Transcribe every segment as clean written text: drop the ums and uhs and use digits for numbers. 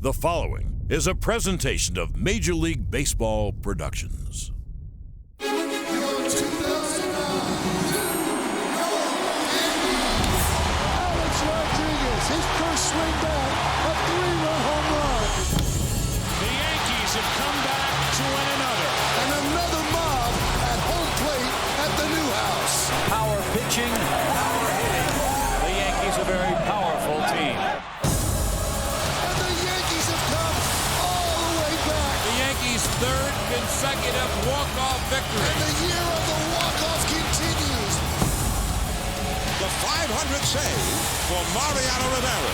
The following is a presentation of Major League Baseball Productions. His first swing back, a three-run home run. The Yankees have come back to win another. And another mob at home plate at the new house. Power pitching, power hitting. The Yankees a very powerful team. And the Yankees have come all the way back. The Yankees' third consecutive walk-off victory. And the year of the walk-offs continues. The 500 save for Mariano Rivera.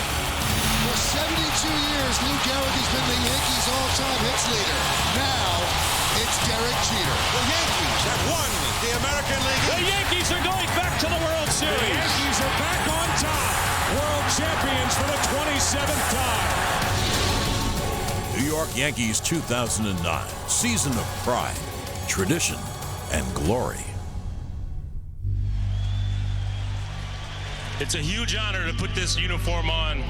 For 72 years, Lou Gehrig has been the Yankees' all-time hits leader. Now, it's Derek Jeter. The Yankees have won the American League. The Yankees are going back to the World Series. The Yankees are back on top. World champions for the 27th time. New York Yankees 2009, season of pride, tradition, and glory. It's a huge honor to put this uniform on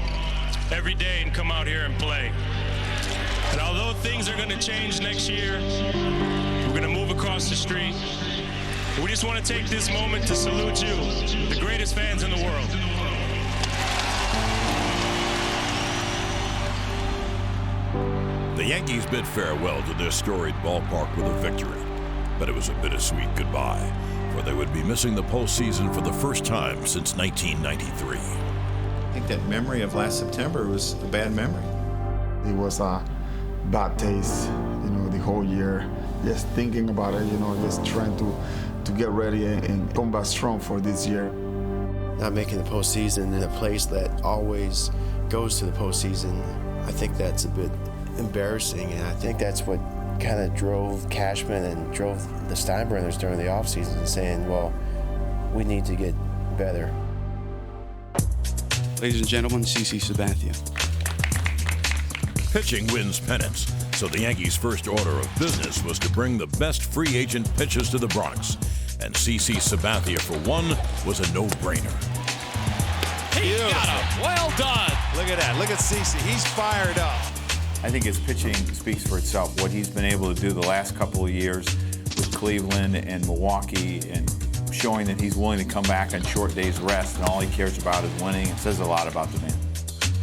every day and come out here and play. And although things are going to change next year, we're going to move across the street. We just want to take this moment to salute you, the greatest fans in the world. The Yankees bid farewell to their storied ballpark with a victory, but it was a bittersweet goodbye, for they would be missing the postseason for the first time since 1993. I think that memory of last September was a bad memory. It was a bad taste, the whole year. Just thinking about it, just trying to get ready and come back strong for this year. Not making the postseason in a place that always goes to the postseason, I think that's a bit embarrassing, and I think that's what kind of drove Cashman and drove the Steinbrenners during the offseason, saying, well, we need to get better. Ladies and gentlemen, CC Sabathia. Pitching wins pennants, so the Yankees' first order of business was to bring the best free agent pitchers to the Bronx. And CC Sabathia, for one, was a no-brainer. He got him. Well done. Look at that. Look at CeCe. He's fired up. I think his pitching speaks for itself. What he's been able to do the last couple of years with Cleveland and Milwaukee, and showing that he's willing to come back on short days rest and all he cares about is winning, it says a lot about the man.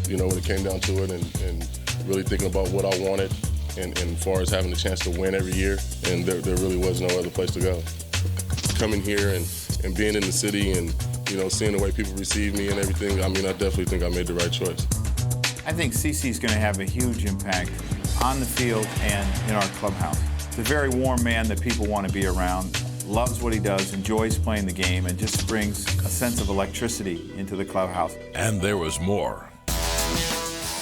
When it came down to it and really thinking about what I wanted and as far as having the chance to win every year, and there really was no other place to go. Coming here and being in the city and, seeing the way people receive me and everything, I definitely think I made the right choice. I think CeCe's going to have a huge impact on the field and in our clubhouse. He's a very warm man that people want to be around, loves what he does, enjoys playing the game, and just brings a sense of electricity into the clubhouse. And there was more.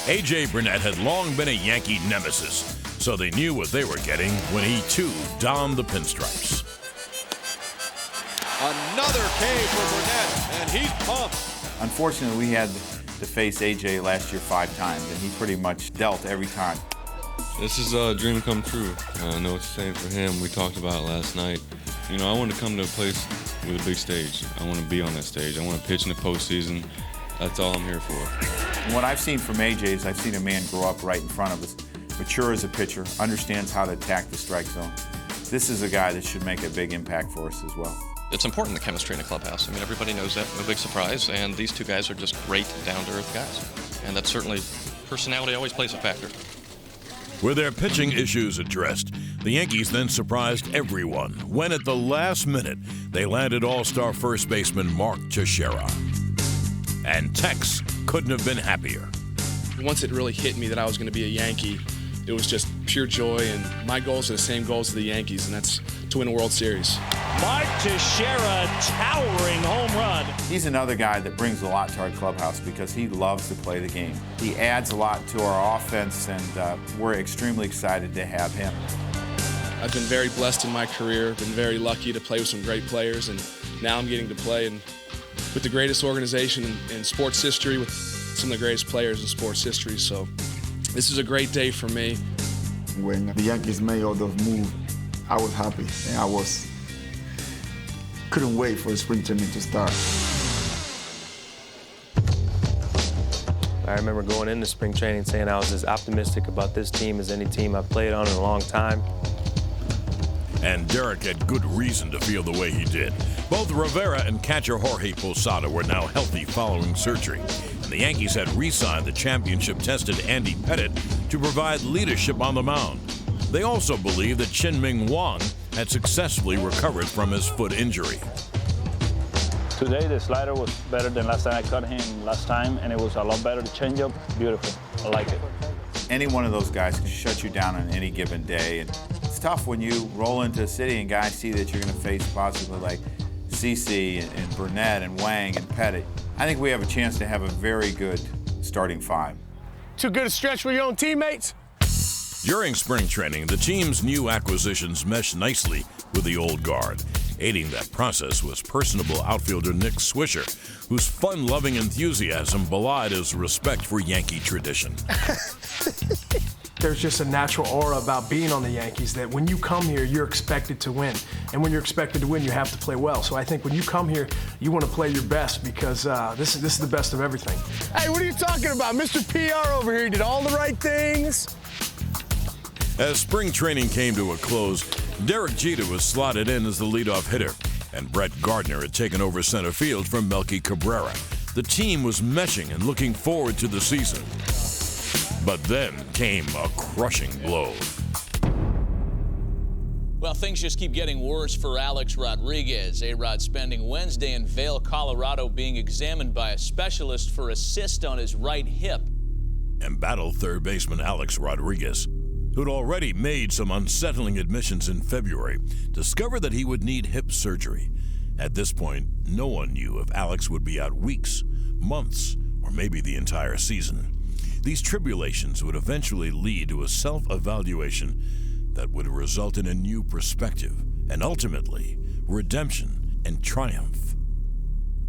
A.J. Burnett had long been a Yankee nemesis, so they knew what they were getting when he, too, donned the pinstripes. Another K for Burnett, and he's pumped. Unfortunately, we had to face A.J. last year 5 times, and he pretty much dealt every time. This is a dream come true. I know it's the same for him. We talked about it last night. I want to come to a place with a big stage. I want to be on that stage. I want to pitch in the postseason. That's all I'm here for. And what I've seen from A.J. is I've seen a man grow up right in front of us, mature as a pitcher, understands how to attack the strike zone. This is a guy that should make a big impact for us as well. It's important, the chemistry in a clubhouse. Everybody knows that, no big surprise, and these two guys are just great, down-to-earth guys. And that's certainly, personality always plays a factor. With their pitching issues addressed, the Yankees then surprised everyone when at the last minute they landed all-star first baseman Mark Teixeira. And Tex couldn't have been happier. Once it really hit me that I was going to be a Yankee, it was just pure joy, and my goals are the same goals as the Yankees, and that's to win a World Series. Mark Teixeira, towering home run. He's another guy that brings a lot to our clubhouse because he loves to play the game. He adds a lot to our offense, and we're extremely excited to have him. I've been very blessed in my career, been very lucky to play with some great players, and now I'm getting to play with the greatest organization in sports history, with some of the greatest players in sports history. So this is a great day for me. When the Yankees made all those moves, I was happy, and I couldn't wait for the spring training to start. I remember going into spring training saying I was as optimistic about this team as any team I've played on in a long time. And Derek had good reason to feel the way he did. Both Rivera and catcher Jorge Posada were now healthy following surgery. And the Yankees had re-signed the championship-tested Andy Pettitte to provide leadership on the mound. They also believed that Chien-Ming Wang had successfully recovered from his foot injury. Today the slider was better than last time. I cut him last time, and it was a lot better. The changeup, beautiful. I like it. Any one of those guys can shut you down on any given day. And it's tough when you roll into a city and guys see that you're going to face possibly like CC and Burnett and Wang and Pettitte. I think we have a chance to have a very good starting five. Too good a stretch with your own teammates? During spring training, the team's new acquisitions meshed nicely with the old guard. Aiding that process was personable outfielder Nick Swisher, whose fun-loving enthusiasm belied his respect for Yankee tradition. There's just a natural aura about being on the Yankees that when you come here, you're expected to win. And when you're expected to win, you have to play well. So I think when you come here, you want to play your best because this is the best of everything. Hey, what are you talking about? Mr. PR over here did all the right things. As spring training came to a close, Derek Jeter was slotted in as the leadoff hitter, and Brett Gardner had taken over center field from Melky Cabrera. The team was meshing and looking forward to the season. But then came a crushing blow. Well, things just keep getting worse for Alex Rodriguez. A-Rod spending Wednesday in Vail, Colorado, being examined by a specialist for a cyst on his right hip. Embattled third baseman Alex Rodriguez, who'd already made some unsettling admissions in February, discovered that he would need hip surgery. At this point, no one knew if Alex would be out weeks, months, or maybe the entire season. These tribulations would eventually lead to a self-evaluation that would result in a new perspective and ultimately redemption and triumph.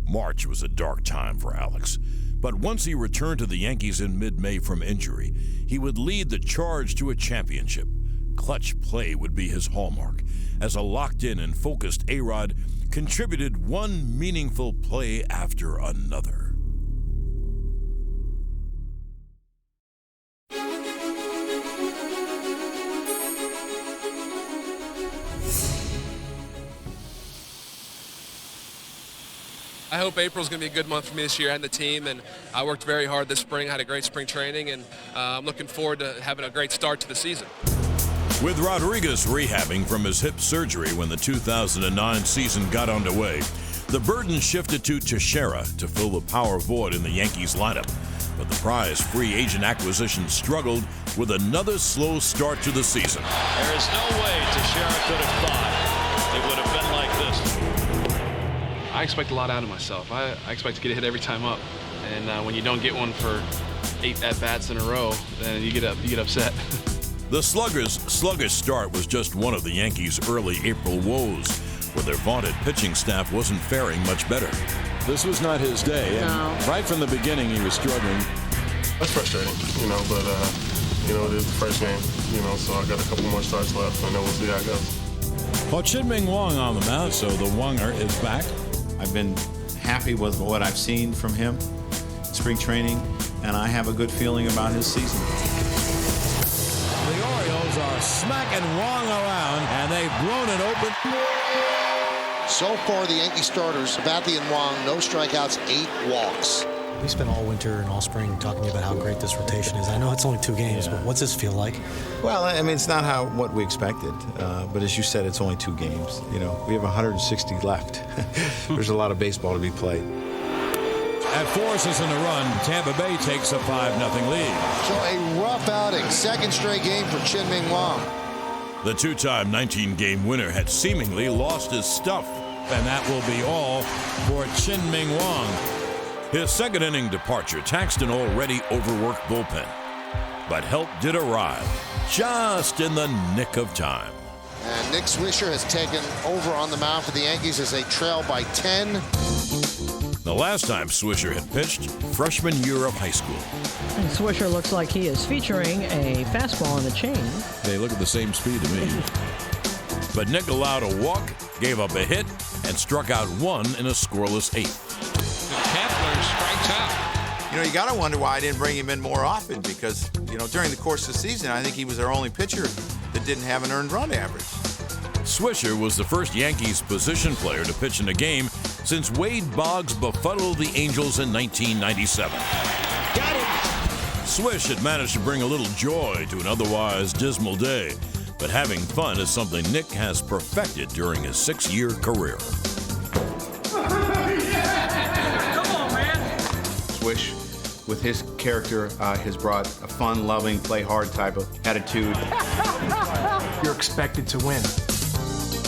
March was a dark time for Alex, but once he returned to the Yankees in mid-May from injury, he would lead the charge to a championship. Clutch play would be his hallmark, as a locked-in and focused A-Rod contributed one meaningful play after another. I hope April's going to be a good month for me this year and the team, and I worked very hard this spring. I had a great spring training, and I'm looking forward to having a great start to the season. With Rodriguez rehabbing from his hip surgery when the 2009 season got underway, the burden shifted to Teixeira to fill the power void in the Yankees lineup. But the prize free agent acquisition struggled with another slow start to the season. There is no way Teixeira could have thought it would have been like this. I expect a lot out of myself. I expect to get a hit every time up, and when you don't get one for 8 at-bats in a row, then you get upset. The sluggish start was just one of the Yankees' early April woes, where their vaunted pitching staff wasn't faring much better. This was not his day, and right from the beginning he was struggling. That's frustrating, but it is the first game, so I got a couple more starts left, and then we'll see how it goes. Well, Chien-Ming Wang on the mound, so the Wanger is back. I've been happy with what I've seen from him in spring training, and I have a good feeling about his season. The Orioles are smacking Wang around, and they've blown it open. So far, the Yankee starters, Sabathia and Wang, no strikeouts, 8 walks. We spent all winter and all spring talking about how great this rotation is. I know it's only 2 games, but what's this feel like? Well, I mean, it's not what we expected, but as you said, it's only 2 games. We have 160 left. There's a lot of baseball to be played. At 4 assists in a run, Tampa Bay takes a 5-0 lead. So a rough outing, second straight game for Chien-Ming Wang. The 2-time 19-game winner had seemingly lost his stuff, and that will be all for Chien-Ming Wang. His second inning departure taxed an already overworked bullpen, but help did arrive just in the nick of time. And Nick Swisher has taken over on the mound for the Yankees as they trail by 10. The last time Swisher had pitched, freshman year of high school. And Swisher looks like he is featuring a fastball on the chain. They look at the same speed to me. But Nick allowed a walk, gave up a hit, and struck out 1 in a scoreless 8th. Kepler strikes out. You know, you got to wonder why I didn't bring him in more often because, you know, during the course of the season, I think he was our only pitcher that didn't have an earned run average. Swisher was the first Yankees position player to pitch in a game since Wade Boggs befuddled the Angels in 1997. Got him. Swish had managed to bring a little joy to an otherwise dismal day, but having fun is something Nick has perfected during his 6-year career. Swish, with his character, has brought a fun, loving, play hard type of attitude. You're expected to win.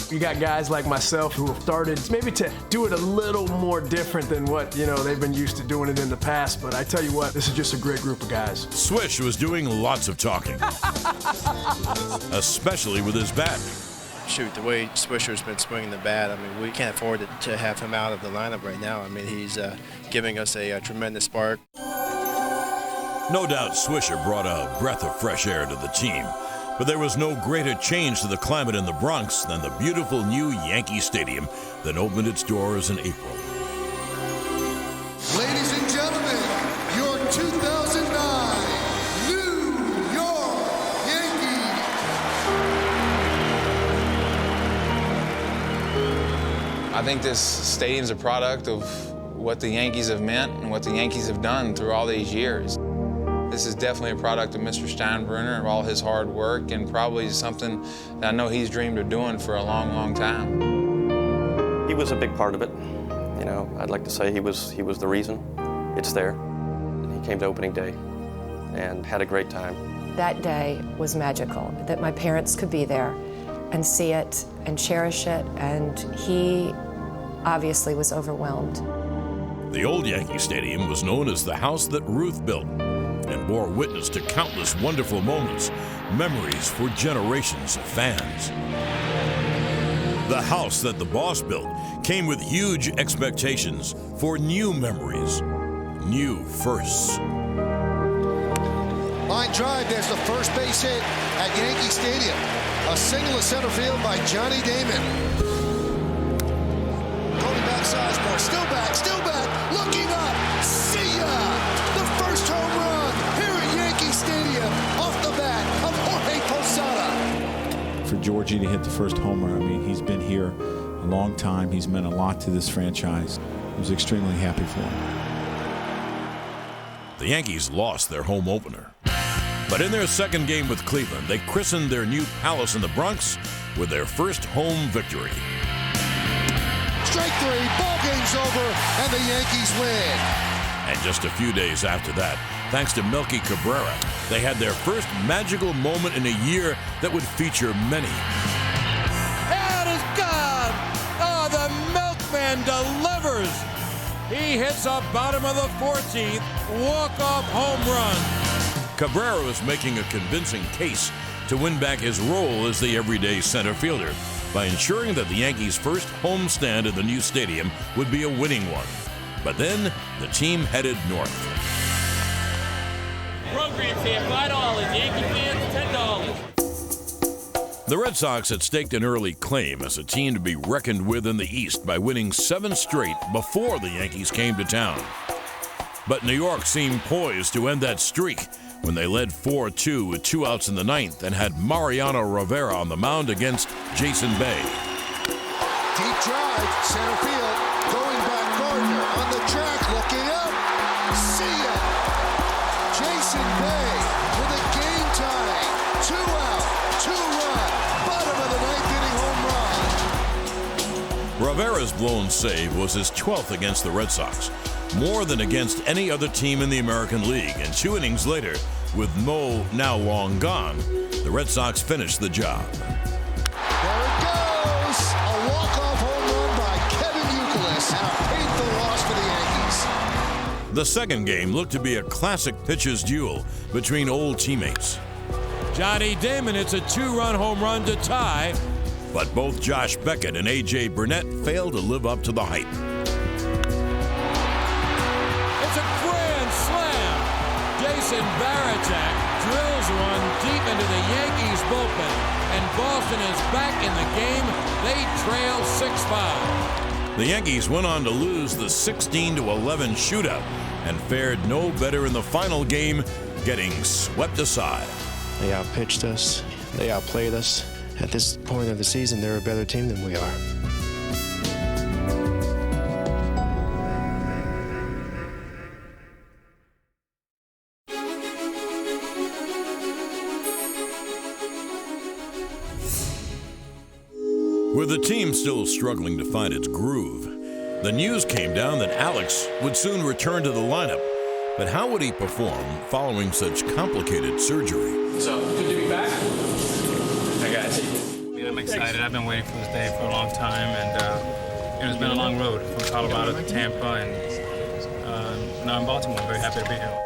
You got guys like myself who have started maybe to do it a little more different than what, you know, they've been used to doing it in the past. But I tell you what, this is just a great group of guys. Swish was doing lots of talking, especially with his bat. Shoot, the way Swisher's been swinging the bat, I mean, we can't afford to have him out of the lineup right now. I mean, he's giving us a tremendous spark. No doubt Swisher brought a breath of fresh air to the team, but there was no greater change to the climate in the Bronx than the beautiful new Yankee Stadium that opened its doors in April. Ladies and gentlemen, your 2009 New York Yankees. I think this stadium's a product of what the Yankees have meant and what the Yankees have done through all these years. This is definitely a product of Mr. Steinbrenner, of all his hard work, and probably something that I know he's dreamed of doing for a long, long time. He was a big part of it. You know, I'd like to say he was the reason it's there. He came to opening day and had a great time. That day was magical, that my parents could be there and see it and cherish it, and he obviously was overwhelmed. The old Yankee Stadium was known as the house that Ruth built and bore witness to countless wonderful moments, memories for generations of fans. The house that the boss built came with huge expectations for new memories, new firsts. Line drive, there's the first base hit at Yankee Stadium. A single to center field by Johnny Damon. Going back Sizemore, still back, looking up, see ya! The first home run here at Yankee Stadium off the bat of Jorge Posada. For Georgie to hit the first homer, I mean, he's been here a long time. He's meant a lot to this franchise. I was extremely happy for him. The Yankees lost their home opener. But in their second game with Cleveland, they christened their new palace in the Bronx with their first home victory. Strike three, ball game's over, and the Yankees win. And just a few days after that, thanks to Melky Cabrera, they had their first magical moment in a year that would feature many. It is gone! Oh, the milkman delivers! He hits a bottom of the 14th walk-off home run. Cabrera was making a convincing case to win back his role as the everyday center fielder by ensuring that the Yankees' first homestand in the new stadium would be a winning one. But then the team headed north. Programs here, $5. Yankee fans, $10. The Red Sox had staked an early claim as a team to be reckoned with in the East by winning 7 straight before the Yankees came to town. But New York seemed poised to end that streak when they led 4-2 with 2 outs in the 9th and had Mariano Rivera on the mound against Jason Bay. Deep drive, center field, going back Gardner on the track, looking up, see ya! Jason Bay with a game-tying 2-out, 2-run, bottom of the 9th inning home run. Rivera's blown save was his 12th against the Red Sox, more than against any other team in the American League, and 2 innings later, with Mo now long gone, the Red Sox finished the job. There it goes! A walk-off home run by Kevin Youkilis, and a painful loss for the Yankees. The second game looked to be a classic pitcher's duel between old teammates. Johnny Damon hits a 2-run home run to tie. But both Josh Beckett and A.J. Burnett failed to live up to the hype. It's a grand slam. Jason Varitek drills one deep into the Yankees bullpen, and Boston is back in the game. They trail 6-5. The Yankees went on to lose the 16-11 shootout and fared no better in the final game, getting swept aside. They outpitched us. They outplayed us. At this point of the season, they're a better team than we are. With the team still struggling to find its groove, the news came down that Alex would soon return to the lineup. But how would he perform following such complicated surgery? So, good to be back. Hi, guys. I'm excited. I've been waiting for this day for a long time, and it's been a long road from Colorado to Tampa, and now in Baltimore. I'm very happy to be here.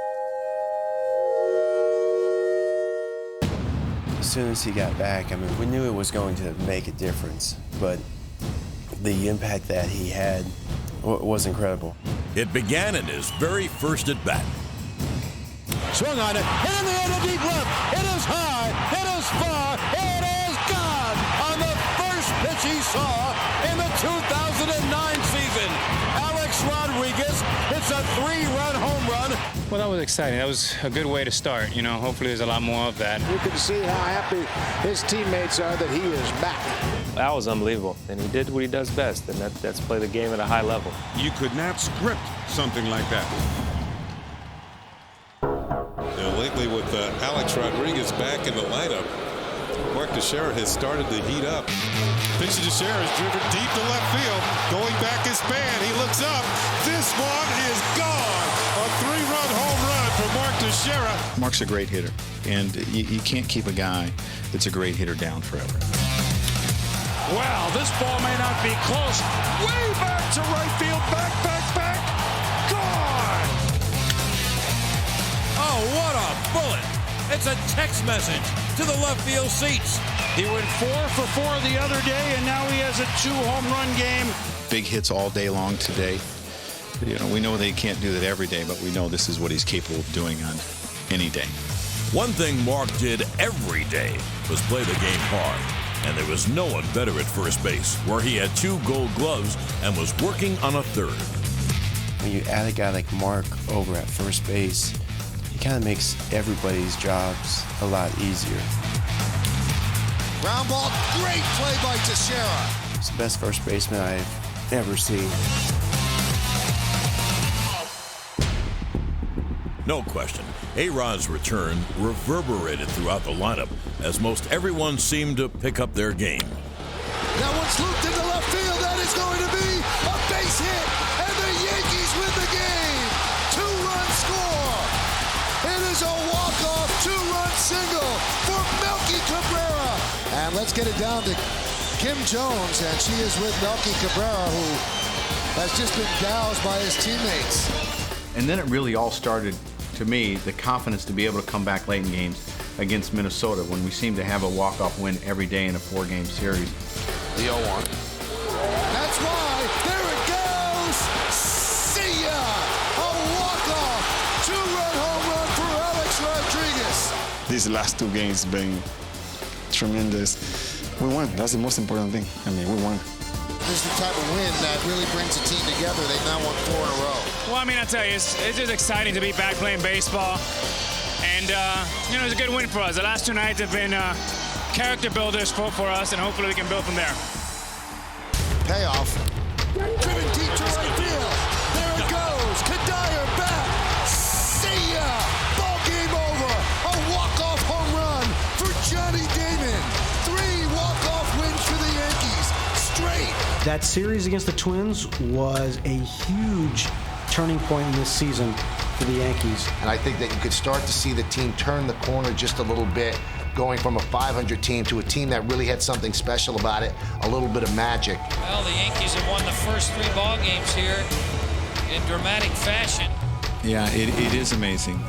As soon as he got back, I mean, we knew it was going to make a difference, but the impact that he had was incredible. It began in his very first at-bat. Swung on it, hit in the air to deep left. It is high, it is far, it is gone on the first pitch he saw in the 2009 season. Alex Rodriguez hits a 3-run home run. Well, that was exciting. That was a good way to start. You know, hopefully there's a lot more of that. You can see how happy his teammates are that he is back. That was unbelievable, and he did what he does best, and that's play the game at a high level. You could not script something like that. Now, lately with Alex Rodriguez back in the lineup, Mark Teixeira has started to heat up. Pitch to Teixeira is driven deep to left field. Going back is Span. He looks up. This one is gone. A 3-run home run for Mark Teixeira. Mark's a great hitter, and you can't keep a guy that's a great hitter down forever. Well, this ball may not be close. Way back to right field. Back. Gone! Oh, what a bullet. It's a text message to the left field seats. He went 4 for 4 the other day, and now he has a 2-home run game. Big hits all day long today. You know, we know they can't do that every day, but we know this is what he's capable of doing on any day. One thing Mark did every day was play the game hard. And there was no one better at first base, where he had 2 gold gloves and was working on a 3rd. When you add a guy like Mark over at first base, he kind of makes everybody's jobs a lot easier. Ground ball, great play by Teixeira. He's the best first baseman I've ever seen. No question, A-Rod's return reverberated throughout the lineup as most everyone seemed to pick up their game. That one's looped into left field. That is going to be a base hit, and the Yankees win the game. 2-run score. It is a walk-off 2-run single for Melky Cabrera. And let's get it down to Kim Jones, and she is with Melky Cabrera, who has just been doused by his teammates. And then it really all started, to me, the confidence to be able to come back late in games against Minnesota when we seem to have a walk-off win every day in a 4-game series. The 0-1. That's why. There it goes. See ya. A walk-off 2-run home run for Alex Rodriguez. These last 2 games have been tremendous. We won. That's the most important thing. I mean, we won. This is the type of win that really brings a team together. They've now won 4 in a row. Well, I mean, I tell you, it's just exciting to be back playing baseball. And, you know, it's a good win for us. The last 2 nights have been character builders for us, and hopefully we can build from there. Payoff. Driven deep to right field. There it goes. Kadire back. See ya. Ball game over. A walk-off home run for Johnny Damon. 3 walk-off wins for the Yankees. Straight. That series against the Twins was a huge turning point in this season for the Yankees. And I think that you could start to see the team turn the corner just a little bit, going from a 500 team to a team that really had something special about it, a little bit of magic. Well, the Yankees have won the first 3 ball games here in dramatic fashion. Yeah, it is amazing.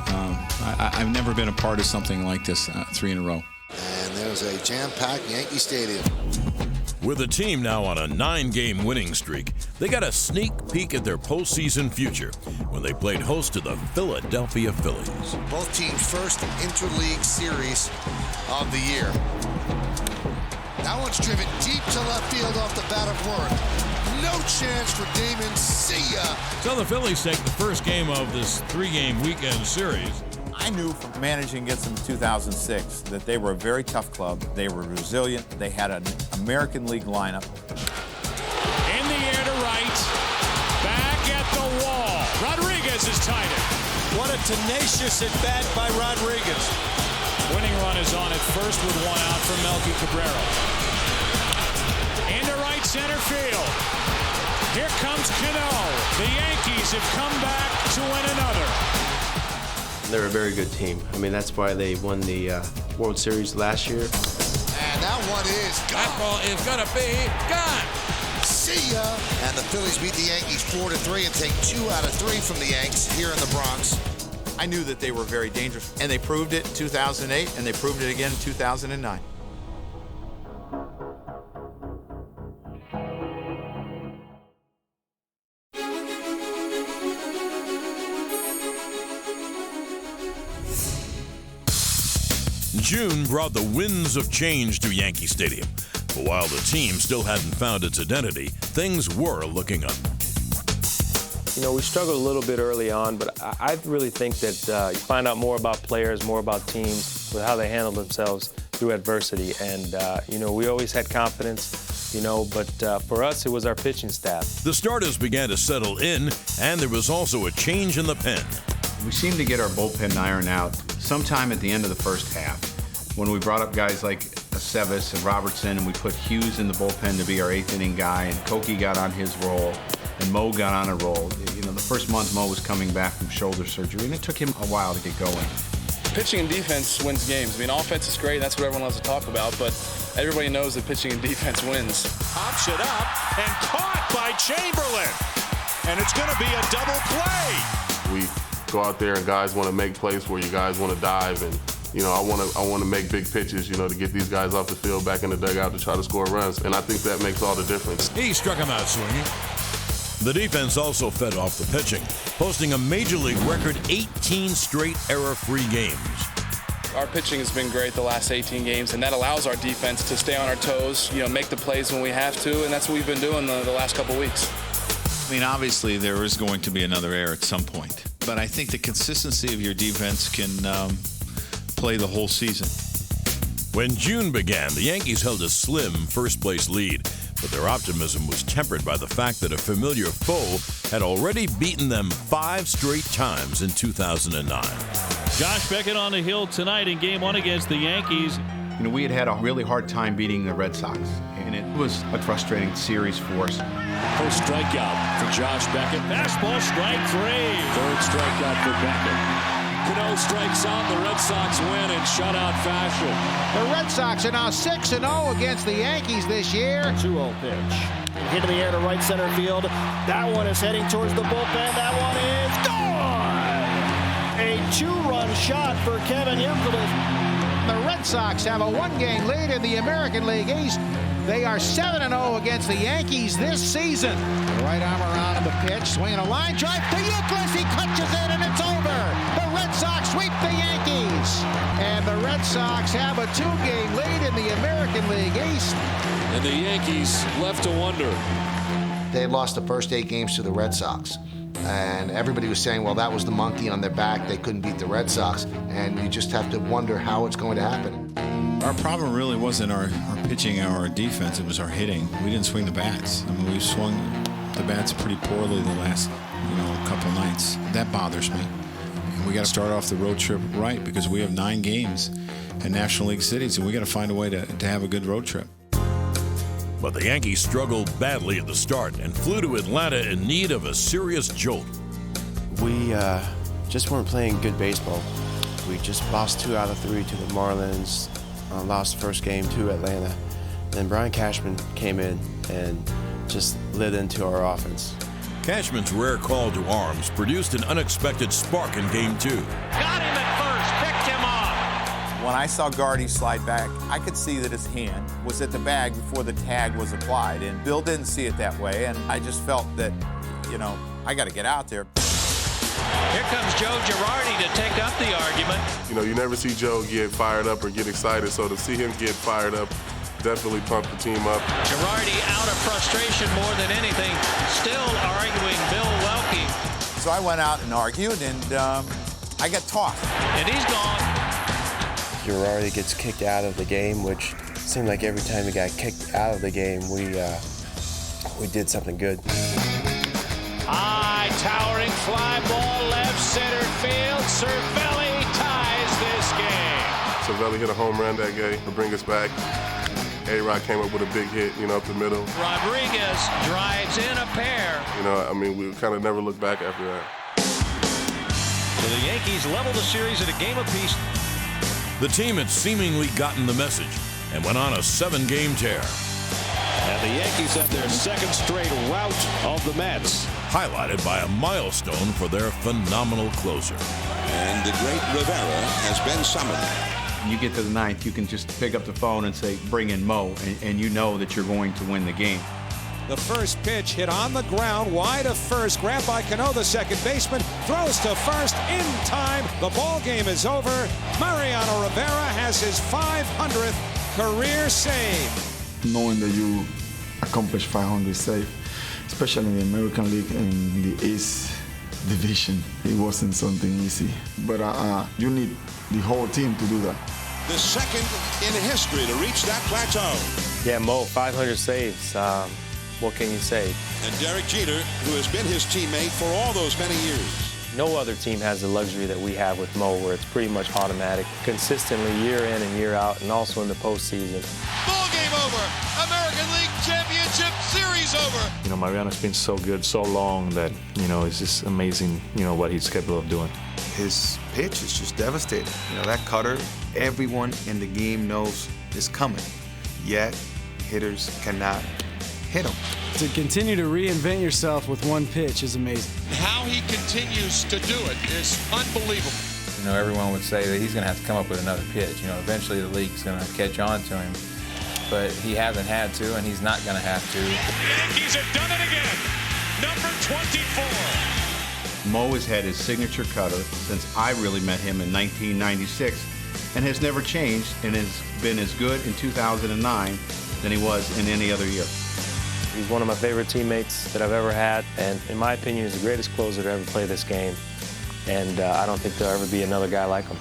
I've never been a part of something like this 3 in a row. And there's a jam-packed Yankee Stadium. With the team now on a 9-game winning streak, they got a sneak peek at their postseason future when they played host to the Philadelphia Phillies. Both teams' first interleague series of the year. That one's driven deep to left field off the bat of Worth. No chance for Damon. See ya. So the Phillies take the first game of this 3-game weekend series. I knew from managing against them in 2006 that they were a very tough club. They were resilient. They had an American League lineup. In the air to right. Back at the wall. Rodriguez is tied it. What a tenacious at-bat by Rodriguez. Winning run is on at first with one out from Melky Cabrera. Into right center field. Here comes Cano. The Yankees have come back to win another. They're a very good team. I mean, that's why they won the World Series last year. And that one is gone. That ball is going to be gone. See ya. And the Phillies beat the Yankees 4-3 and take 2 out of 3 from the Yanks here in the Bronx. I knew that they were very dangerous, and they proved it in 2008, and they proved it again in 2009. June brought the winds of change to Yankee Stadium. But while the team still hadn't found its identity, things were looking up. You know, we struggled a little bit early on, but I really think that you find out more about players, more about teams, with how they handle themselves through adversity. And, you know, we always had confidence, you know, but for us, it was our pitching staff. The starters began to settle in, and there was also a change in the pen. We seemed to get our bullpen ironed out sometime at the end of the first half, when we brought up guys like Aceves and Robertson, and we put Hughes in the bullpen to be our 8th inning guy, and Koki got on his role, and Mo got on a roll. You know, the first month Mo was coming back from shoulder surgery, and it took him a while to get going. Pitching and defense wins games. I mean, offense is great. That's what everyone loves to talk about, but everybody knows that pitching and defense wins. Pops it up and caught by Chamberlain. And it's going to be a double play. We go out there and guys want to make plays where you guys want to dive, and you know, I want to make big pitches, you know, to get these guys off the field back in the dugout to try to score runs, and I think that makes all the difference. He struck him out swinging. The defense also fed off the pitching, posting a Major League record 18 straight error-free games. Our pitching has been great the last 18 games, and that allows our defense to stay on our toes, you know, make the plays when we have to, and that's what we've been doing the last couple weeks. I mean, obviously, there is going to be another error at some point, but I think the consistency of your defense can play the whole season. When June began, the Yankees held a slim first-place lead, but their optimism was tempered by the fact that a familiar foe had already beaten them 5 straight times in 2009. Josh Beckett on the hill tonight in Game 1 against the Yankees. You know, we had a really hard time beating the Red Sox, and it was a frustrating series for us. First strikeout for Josh Beckett. Fastball, strike 3. Third strikeout for Beckett. Cano strikes out. The Red Sox win in shutout fashion. The Red Sox are now 6-0 against the Yankees this year. 2-0 pitch. Hit in the air to right center field. That one is heading towards the bullpen. That one is gone! A 2-run shot for Kevin Youkilis. The Red Sox have a 1-game lead in the American League East. They are 7-0 against the Yankees this season. The right arm around him, the pitch, swinging a line drive to Youkilis. He clutches it, and it's over. The Red Sox sweep the Yankees. And the Red Sox have a 2-game lead in the American League East. And the Yankees left to wonder. They had lost the first 8 games to the Red Sox. And everybody was saying, well, that was the monkey on their back. They couldn't beat the Red Sox. And you just have to wonder how it's going to happen. Our problem really wasn't our pitching or our defense, it was our hitting. We didn't swing the bats. I mean, we swung the bats pretty poorly the last, couple nights. That bothers me. And we got to start off the road trip right, because we have 9 games in National League cities, and we got to find a way to have a good road trip. But the Yankees struggled badly at the start and flew to Atlanta in need of a serious jolt. We just weren't playing good baseball. We just lost 2 out of 3 to the Marlins, lost the first game to Atlanta. Then Brian Cashman came in and just lit into our offense. Cashman's rare call to arms produced an unexpected spark in Game 2. Got him at first, picked him off. When I saw Gardy slide back, I could see that his hand was at the bag before the tag was applied, and Bill didn't see it that way, and I just felt that, I got to get out there. Here comes Joe Girardi to take up the argument. You know, you never see Joe get fired up or get excited, so to see him get fired up definitely pumped the team up. Girardi out of frustration more than anything, still arguing Bill Welke. So I went out and argued, and I got tossed. And he's gone. Girardi gets kicked out of the game, which seemed like every time he got kicked out of the game, we did something good. High, towering fly ball, left center field. Cervelli ties this game. Cervelli hit a home run that game to bring us back. A-Rod came up with a big hit, up the middle. Rodriguez drives in a pair. We kind of never looked back after that. So the Yankees level the series at a game apiece. The team had seemingly gotten the message and went on a 7-game tear. And the Yankees have their second straight rout of the Mets. Highlighted by a milestone for their phenomenal closer. And the great Rivera has been summoned. When you get to the ninth, you can just pick up the phone and say, bring in Mo, and you know that you're going to win the game. The first pitch hit on the ground, wide of first, grabbed by Cano, the second baseman, throws to first in time. The ball game is over. Mariano Rivera has his 500th career save. Knowing that you accomplish 500 saves, especially in the American League and the East Division, it wasn't something easy. But you need the whole team to do that. The second in history to reach that plateau. Yeah, Mo, 500 saves. What can you say? And Derek Jeter, who has been his teammate for all those many years. No other team has the luxury that we have with Mo, where it's pretty much automatic, consistently year in and year out, and also in the postseason. Ball game over. American League Championship Series over. Mariano's been so good so long that, it's just amazing, what he's capable of doing. His pitch is just devastating. That cutter, everyone in the game knows is coming, yet hitters cannot hit him. To continue to reinvent yourself with one pitch is amazing. How he continues to do it is unbelievable. Everyone would say that he's going to have to come up with another pitch. Eventually the league's going to catch on to him, but he hasn't had to, and he's not going to have to. The Yankees have done it again. Number 24. Mo has had his signature cutter since I really met him in 1996 and has never changed and has been as good in 2009 than he was in any other year. He's one of my favorite teammates that I've ever had, and in my opinion, he's the greatest closer to ever play this game. And I don't think there'll ever be another guy like him.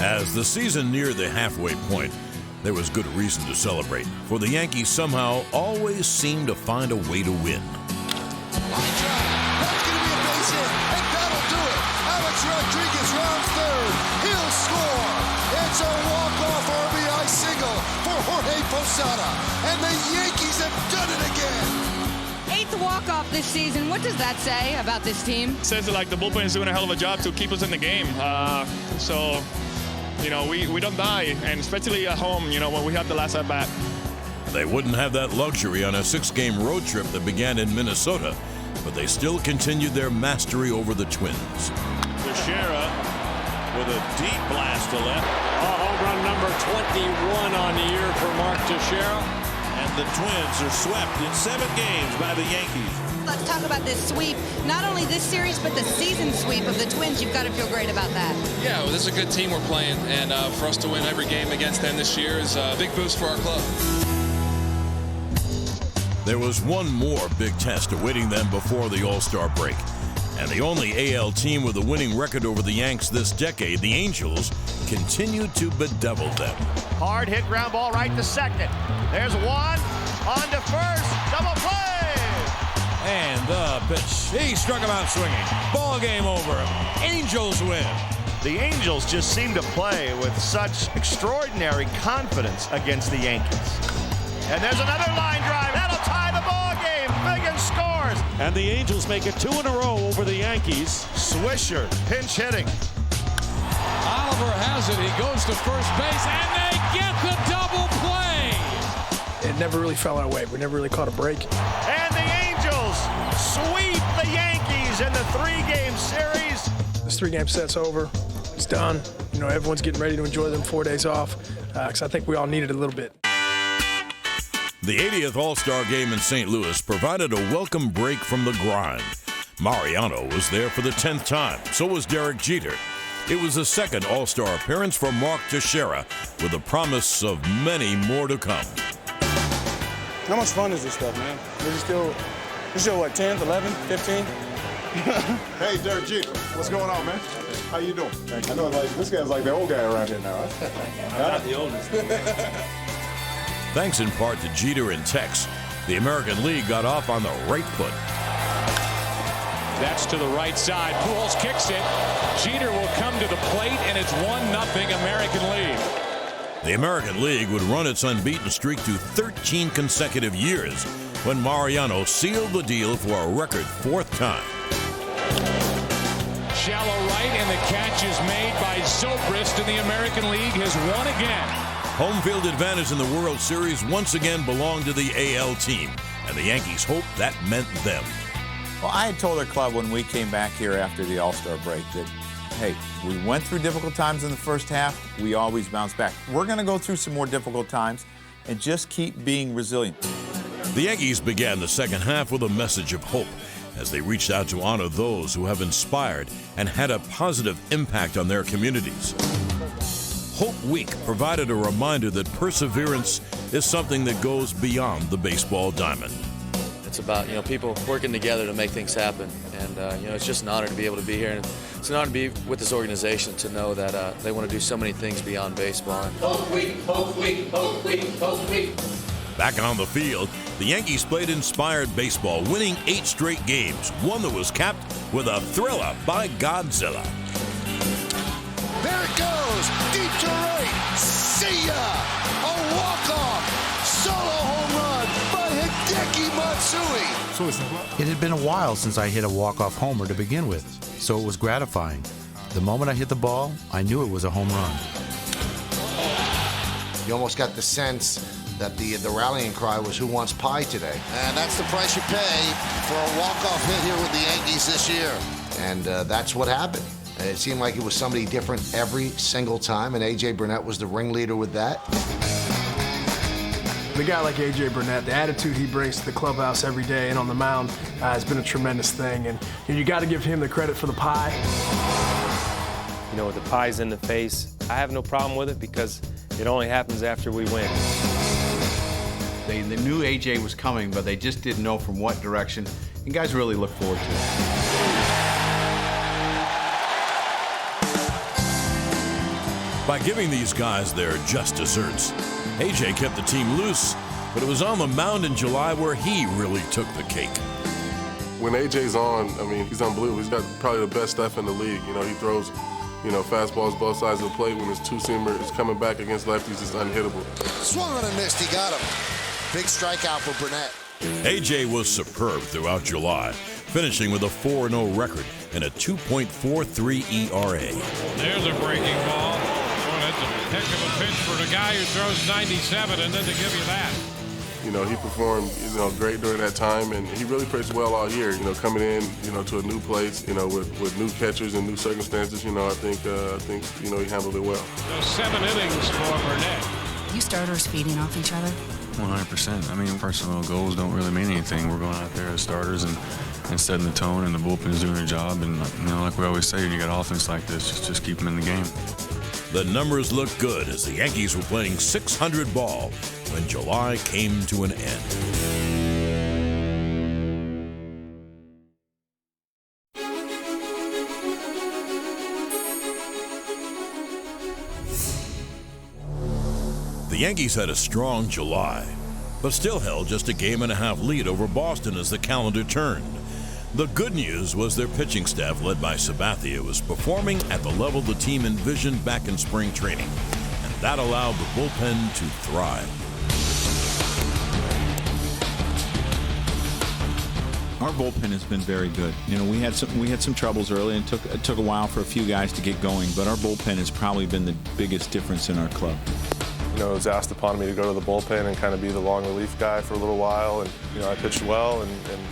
As the season neared the halfway point, there was good reason to celebrate, for the Yankees somehow always seemed to find a way to win. Rodriguez rounds third. He'll score. It's a walk-off RBI single for Jorge Posada. And the Yankees have done it again. 8th walk-off this season. What does that say about this team? It says that the bullpen is doing a hell of a job to keep us in the game. We don't die, and especially at home, when we have the last at-bat. They wouldn't have that luxury on a 6-game road trip that began in Minnesota, but they still continued their mastery over the Twins. Teixeira with a deep blast to left. Home run number 21 on the year for Mark Teixeira. And the Twins are swept in 7 games by the Yankees. Let's talk about this sweep. Not only this series, but the season sweep of the Twins. You've got to feel great about that. Yeah, well, this is a good team we're playing, and for us to win every game against them this year is a big boost for our club. There was one more big test awaiting them before the All-Star break. And the only AL team with a winning record over the Yanks this decade, the Angels, continued to bedevil them. Hard hit ground ball right to second. There's one. On to first. Double play. And the pitch. He struck him out swinging. Ball game over. Angels win. The Angels just seem to play with such extraordinary confidence against the Yankees. And there's another line drive. That'll tie the ball game. Biggins scores. And the Angels make it 2 in a row over the Yankees. Swisher, pinch hitting. Oliver has it. He goes to first base, and they get the double play. It never really fell our way. We never really caught a break. And the Angels sweep the Yankees in the 3-game series. This 3-game set's over. It's done. Everyone's getting ready to enjoy them 4 days off because I think we all need it a little bit. The 80th All-Star Game in St. Louis provided a welcome break from the grind. Mariano was there for the 10th time, so was Derek Jeter. It was the second All-Star appearance for Mark Teixeira, with a promise of many more to come. How much fun is this stuff, man? This is what, 10th, 11th, 15th? Hey, Derek Jeter, what's going on, man? How you doing? I know this guy's like the old guy around here now, right? I'm not the oldest. Thanks in part to Jeter and Tex, the American League got off on the right foot. That's to the right side. Pujols kicks it. Jeter will come to the plate, and it's 1-0 American League. The American League would run its unbeaten streak to 13 consecutive years when Mariano sealed the deal for a record 4th time. Shallow right, and the catch is made by Zobrist, and the American League has won again. Home field advantage in the World Series once again belonged to the AL team, and the Yankees hoped that meant them. Well, I had told our club when we came back here after the All-Star break that, hey, we went through difficult times in the first half. We always bounce back. We're going to go through some more difficult times and just keep being resilient. The Yankees began the second half with a message of hope as they reached out to honor those who have inspired and had a positive impact on their communities. Hope Week provided a reminder that perseverance is something that goes beyond the baseball diamond. It's about, people working together to make things happen. And, it's just an honor to be able to be here. And it's an honor to be with this organization to know that they want to do so many things beyond baseball. Hope Week, Hope Week, Hope Week, Hope Week. Back on the field, the Yankees played inspired baseball, winning 8 straight games, one that was capped with a thriller by Godzilla. There it goes, deep to right, see ya! A walk-off, solo home run by Hideki Matsui. It had been a while since I hit a walk-off homer to begin with, so it was gratifying. The moment I hit the ball, I knew it was a home run. You almost got the sense that the rallying cry was, who wants pie today? And that's the price you pay for a walk-off hit here with the Yankees this year. And that's what happened. It seemed like it was somebody different every single time, and A.J. Burnett was the ringleader with that. A guy like A.J. Burnett, the attitude he brings to the clubhouse every day and on the mound has been a tremendous thing. And you got to give him the credit for the pie. With the pies in the face, I have no problem with it because it only happens after we win. They knew AJ was coming, but they just didn't know from what direction. And guys really look forward to it. By giving these guys their just desserts, AJ kept the team loose, but it was on the mound in July where he really took the cake. When AJ's on, he's unbelievable. He's got probably the best stuff in the league. He throws, fastballs both sides of the plate. When his two-seamer is coming back against lefties, it's unhittable. Swung on and missed, he got him. Big strikeout for Burnett. AJ was superb throughout July, finishing with a 4-0 record and a 2.43 ERA. There's a breaking ball. Oh, that's a heck of a pitch for the guy who throws 97, and then to give you that. He performed, great during that time, and he really pitched well all year. Coming in, to a new place, with new catchers and new circumstances. I think, he handled it well. Those 7 innings for Burnett. You starters feeding off each other? 100%. Personal goals don't really mean anything. We're going out there as starters and setting the tone, and the bullpen's doing their job. And like we always say, when you got offense like this, just keep them in the game. The numbers look good as the Yankees were playing .600 ball when July came to an end. The Yankees had a strong July, but still held just a game-and-a-half lead over Boston as the calendar turned. The good news was their pitching staff, led by Sabathia, was performing at the level the team envisioned back in spring training, and that allowed the bullpen to thrive. Our bullpen has been very good. We had some troubles early, and it took a while for a few guys to get going, but our bullpen has probably been the biggest difference in our club. It was asked upon me to go to the bullpen and kind of be the long relief guy for a little while, and I pitched well, and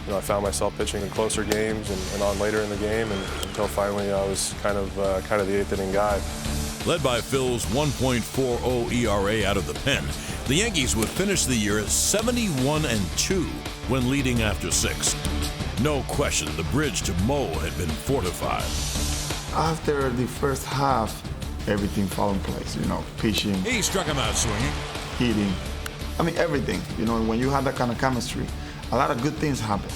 I found myself pitching in closer games and on later in the game, and until finally I was kind of the 8th inning guy. Led by Phil's 1.40 ERA out of the pen, the Yankees would finish the year at 71-2 when leading after 6. No question, the bridge to Mo had been fortified. After the first half, everything fell in place. Pitching. He struck him out swinging. Hitting. Everything. When you have that kind of chemistry, a lot of good things happen.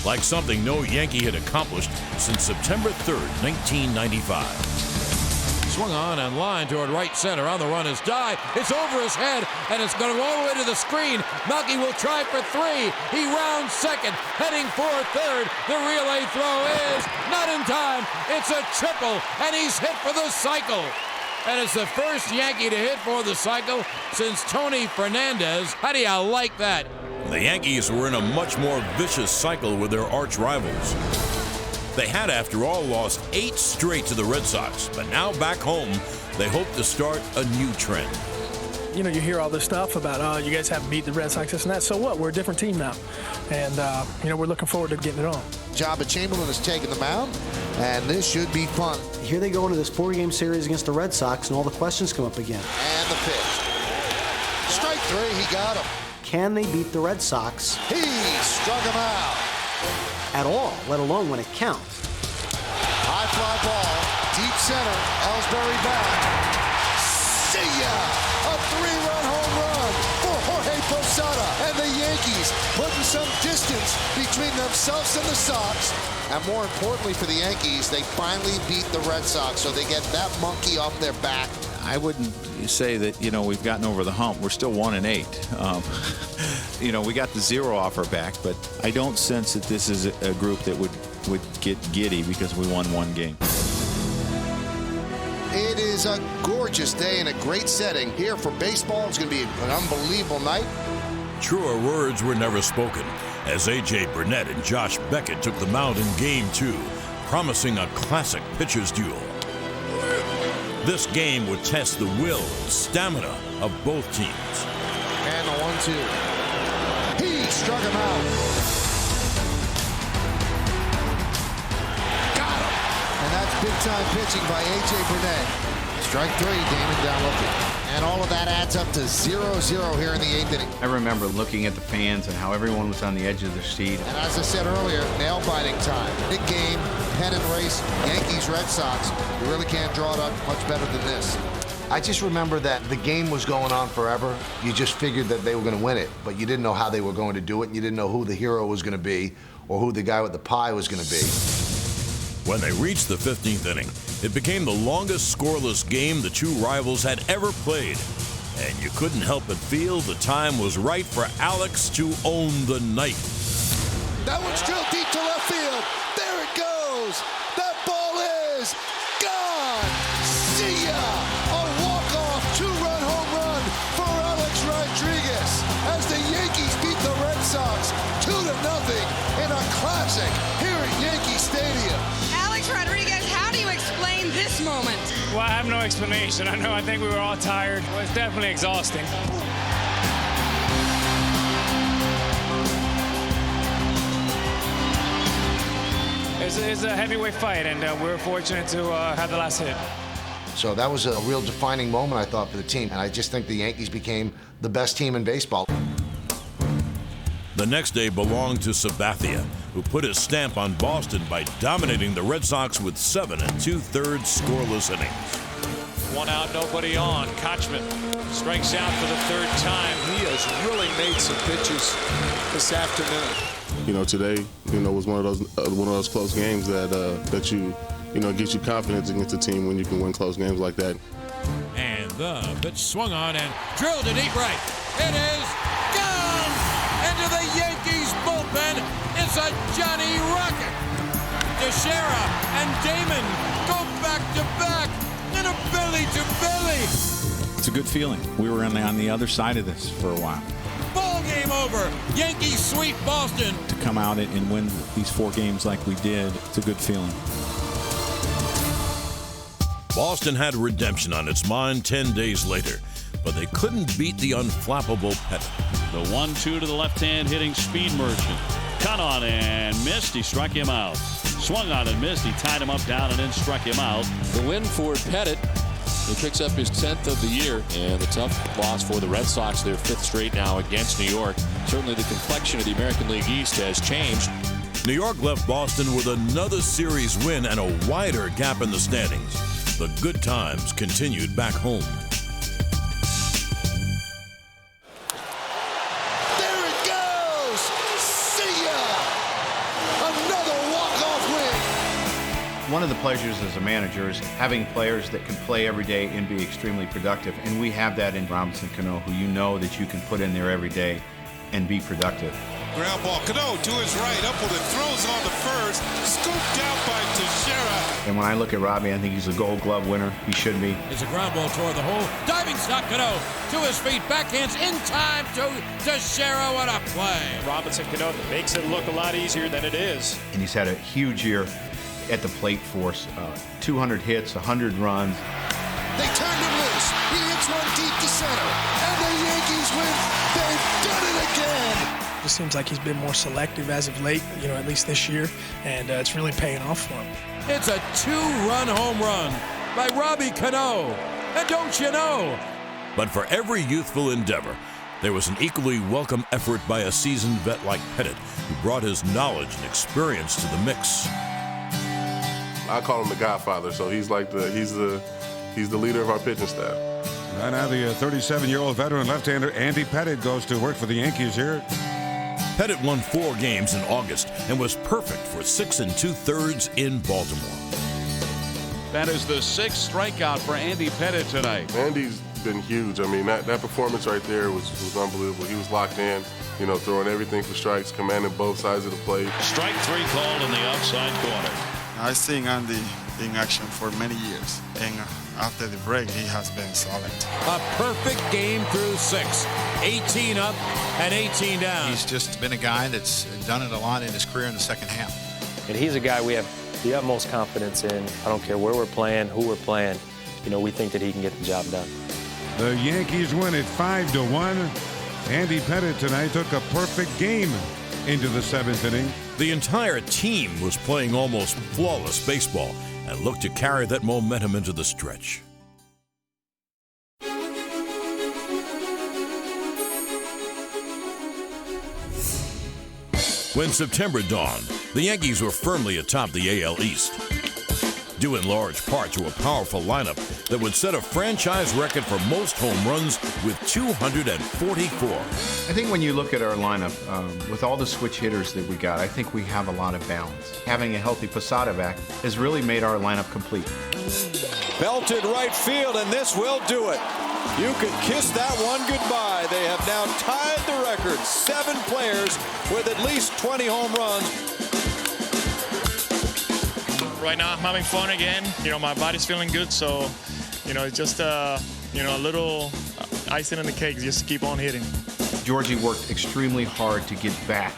Like something no Yankee had accomplished since September 3rd, 1995. Swung on and line toward right center. On the run is Dye. It's over his head, and it's going to go all the way to the screen. Melky will try for 3. He rounds second, heading for third. The relay throw is not in time. It's a triple, and he's hit for the cycle. And it's the first Yankee to hit for the cycle since Tony Fernandez. How do you like that? The Yankees were in a much more vicious cycle with their arch rivals. They had, after all, lost 8 straight to the Red Sox, but now back home, they hope to start a new trend. You hear all this stuff about, you guys haven't beat the Red Sox, this and that. So what? We're a different team now. And, we're looking forward to getting it on. Jabba Chamberlain has taken the mound, and this should be fun. Here they go into this 4-game series against the Red Sox, and all the questions come up again. And the pitch. Strike 3, he got him. Can they beat the Red Sox? He struck him out. At all, let alone when it counts. High fly ball, deep center, Ellsbury back. See ya! A 3-run home run for Jorge Posada. And the Yankees putting some distance between themselves and the Sox. And more importantly for the Yankees, they finally beat the Red Sox, so they get that monkey off their back. I wouldn't say that, we've gotten over the hump. We're still 1-8. We got the 0 off our back, but I don't sense that this is a group that would get giddy because we won 1 game. It is a gorgeous day in a great setting here for baseball. It's going to be an unbelievable night. Truer words were never spoken as A.J. Burnett and Josh Beckett took the mound in Game 2, promising a classic pitcher's duel. This game would test the will and stamina of both teams. And the 1-2. He struck him out. Got him. And that's big-time pitching by A.J. Burnett. Strike 3, Damon down looking. And all of that adds up to 0-0 here in the 8th inning. I remember looking at the fans and how everyone was on the edge of their seat. And as I said earlier, nail-biting time. Big game, pennant race, Yankees, Red Sox. You really can't draw it up much better than this. I just remember that the game was going on forever. You just figured that they were going to win it, but you didn't know how they were going to do it, and you didn't know who the hero was going to be or who the guy with the pie was going to be. When they reached the 15th inning, it became the longest scoreless game the two rivals had ever played. And you couldn't help but feel the time was right for Alex to own the night. That one's drilled deep to left field. There it goes. That ball is gone. See ya. A walk-off 2-run home run for Alex Rodriguez as the Yankees beat the Red Sox 2-0 in a classic here at Yankee Stadium. Alex Rodriguez, how do you explain this moment? Well, I have no explanation. I think we were all tired. It was definitely exhausting. It's a heavyweight fight, and we were fortunate to have the last hit. So that was a real defining moment, I thought, for the team. And I just think the Yankees became the best team in baseball. The next day belonged to Sabathia, who put his stamp on Boston by dominating the Red Sox with 7 2/3 scoreless innings. 1 out, nobody on. Kochman strikes out for the 3rd time. He has really made some pitches this afternoon. Today, was one of those close games that gets you confidence against a team when you can win close games like that. And the pitch swung on and drilled to deep right. It is gone into the Yankees bullpen. It's a Johnny Rocket. Teixeira and Damon go back to back in a belly to belly. It's a good feeling. We were on the other side of this for a while. Ball game over. Yankees sweep Boston. To come out and win these 4 games like we did, it's a good feeling. Boston had redemption on its mind 10 days later, but they couldn't beat the unflappable Pettit. The 1-2 to the left-hand hitting speed merchant. Cut on and missed. He struck him out. Swung on and missed. He tied him up, down, and then struck him out. The win for Pettit. He picks up his 10th of the year, and a tough loss for the Red Sox, their 5th straight now against New York. Certainly the complexion of the American League East has changed. New York left Boston with another series win and a wider gap in the standings. The good times continued back home. There it goes! See ya! Another walk-off win! One of the pleasures as a manager is having players that can play every day and be extremely productive. And we have that in Robinson Cano, who you know that you can put in there every day and be productive. Ground ball, Cano to his right, up with it, throws on the first, scooped out by Teixeira. And when I look at Robbie, I think he's a Gold Glove winner. He should be. It's a ground ball toward the hole. Diving stop, Cano to his feet, backhands in time to Teixeira. What a play! Robinson Cano makes it look a lot easier than it is. And he's had a huge year at the plate for us. 200 hits, 100 runs. They turned him loose. He hits one deep to center. And the Yankees win. They've done it again. It seems like he's been more selective as of late, at least this year, and it's really paying off for him. It's a 2-run home run by Robbie Cano. And don't you know? But for every youthful endeavor, there was an equally welcome effort by a seasoned vet like Pettit, who brought his knowledge and experience to the mix. I call him the Godfather, so he's the leader of our pitching staff. And now the 37-year-old veteran left-hander Andy Pettit goes to work for the Yankees here. Pettit won 4 games in August and was perfect for 6 2/3 in Baltimore. That is the 6th strikeout for Andy Pettit tonight. Andy's been huge. I mean, that performance right there was unbelievable. He was locked in, throwing everything for strikes, commanding both sides of the plate. Strike 3 called in the outside corner. I've seen Andy in action for many years, and after the break, he has been solid. A perfect game through 6. 18 up and 18 down. He's just been a guy that's done it a lot in his career in the second half. And he's a guy we have the utmost confidence in. I don't care where we're playing, who we're playing. We think that he can get the job done. The Yankees win it 5-1. Andy Pettit tonight took a perfect game into the 7th inning. The entire team was playing almost flawless baseball and looked to carry that momentum into the stretch. When September dawned, the Yankees were firmly atop the AL East, due in large part to a powerful lineup that would set a franchise record for most home runs with 244. I think when you look at our lineup, with all the switch hitters that we got, I think we have a lot of balance. Having a healthy Posada back has really made our lineup complete. Belted right field, and this will do it. You could kiss that one goodbye. They have now tied the record. 7 players with at least 20 home runs. Right now I'm having fun again. My body's feeling good, so it's just a little icing on the cake. Just keep on hitting. Georgie worked extremely hard to get back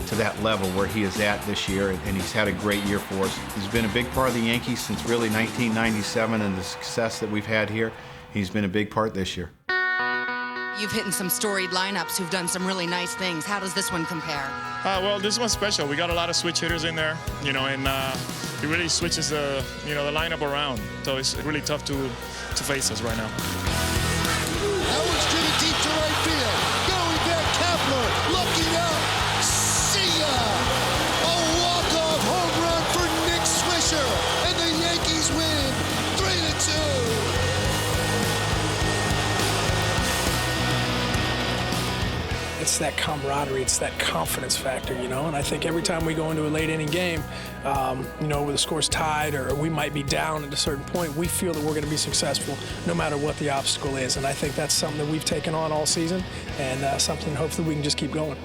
to that level where he is at this year, and he's had a great year for us. He's been a big part of the Yankees since really 1997, and the success that we've had here, he's been a big part this year. You've hit in some storied lineups who've done some really nice things. How does this one compare? Well, this one's special. We got a lot of switch hitters in there, and it really switches the lineup around. So it's really tough to face us right now. That one's driven deep to right field. Going back, Kepler looking up. See ya! A walk-off home run for Nick Swisher, and the Yankees win 3-2. It's that camaraderie, it's that confidence factor, and I think every time we go into a late inning game, where the score's tied or we might be down at a certain point, we feel that we're going to be successful no matter what the obstacle is. And I think that's something that we've taken on all season, and something hopefully we can just keep going.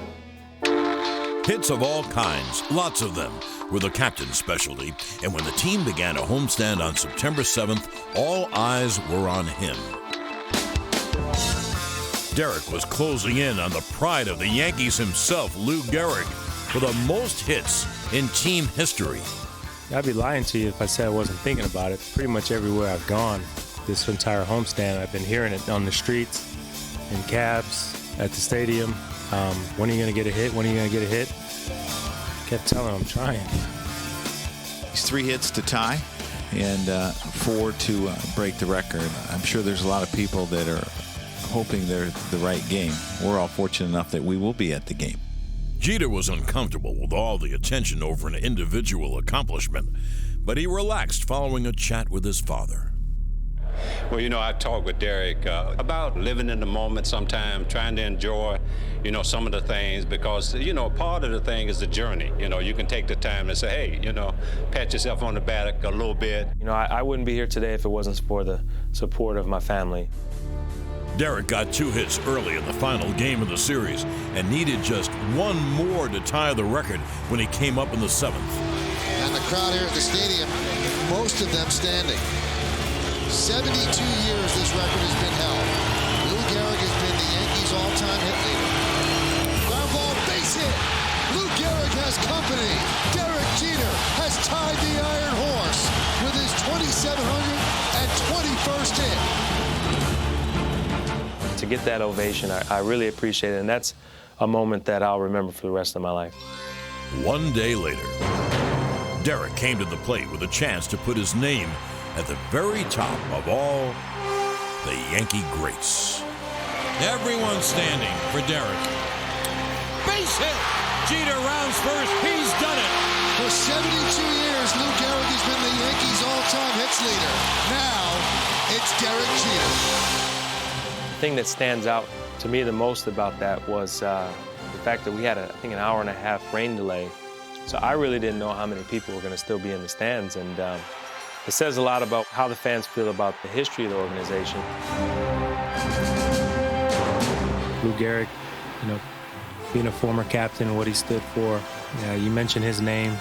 Hits of all kinds, lots of them, were the captain's specialty, and when the team began a homestand on September 7th, all eyes were on him. Derek was closing in on the pride of the Yankees himself, Lou Gehrig, for the most hits in team history. I'd be lying to you if I said I wasn't thinking about it. Pretty much everywhere I've gone this entire homestand, I've been hearing it on the streets, in cabs, at the stadium. When are you going to get a hit? When are you going to get a hit? Kept telling him I'm trying. He's 3 hits to tie and 4 to break the record. I'm sure there's a lot of people that are hoping they're the right game. We're all fortunate enough that we will be at the game. Jeter was uncomfortable with all the attention over an individual accomplishment, but he relaxed following a chat with his father. Well, I talked with Derek about living in the moment sometimes, trying to enjoy, some of the things, because, part of the thing is the journey. You can take the time and say, hey, pat yourself on the back a little bit. I wouldn't be here today if it wasn't for the support of my family. Derek got 2 hits early in the final game of the series and needed just 1 more to tie the record when he came up in the 7th. And the crowd here at the stadium, most of them standing. 72 years this record has been held. Lou Gehrig has been the Yankees' all-time hit leader. Ground ball, base hit. Lou Gehrig has company. Derek Jeter has tied the Iron Horse with his 2,721st hit. To get that ovation, I really appreciate it, and that's a moment that I'll remember for the rest of my life. 1 day later, Derek came to the plate with a chance to put his name at the very top of all the Yankee greats. Everyone standing for Derek. Base hit! Jeter rounds first. He's done it. For 72 years, Lou Gehrig has been the Yankees' all-time hits leader. Now, it's Derek Jeter. The thing that stands out to me the most about that was the fact that we had, I think, an hour-and-a-half rain delay. So I really didn't know how many people were going to still be in the stands, and it says a lot about how the fans feel about the history of the organization. Lou Gehrig, being a former captain and what he stood for, you mention his name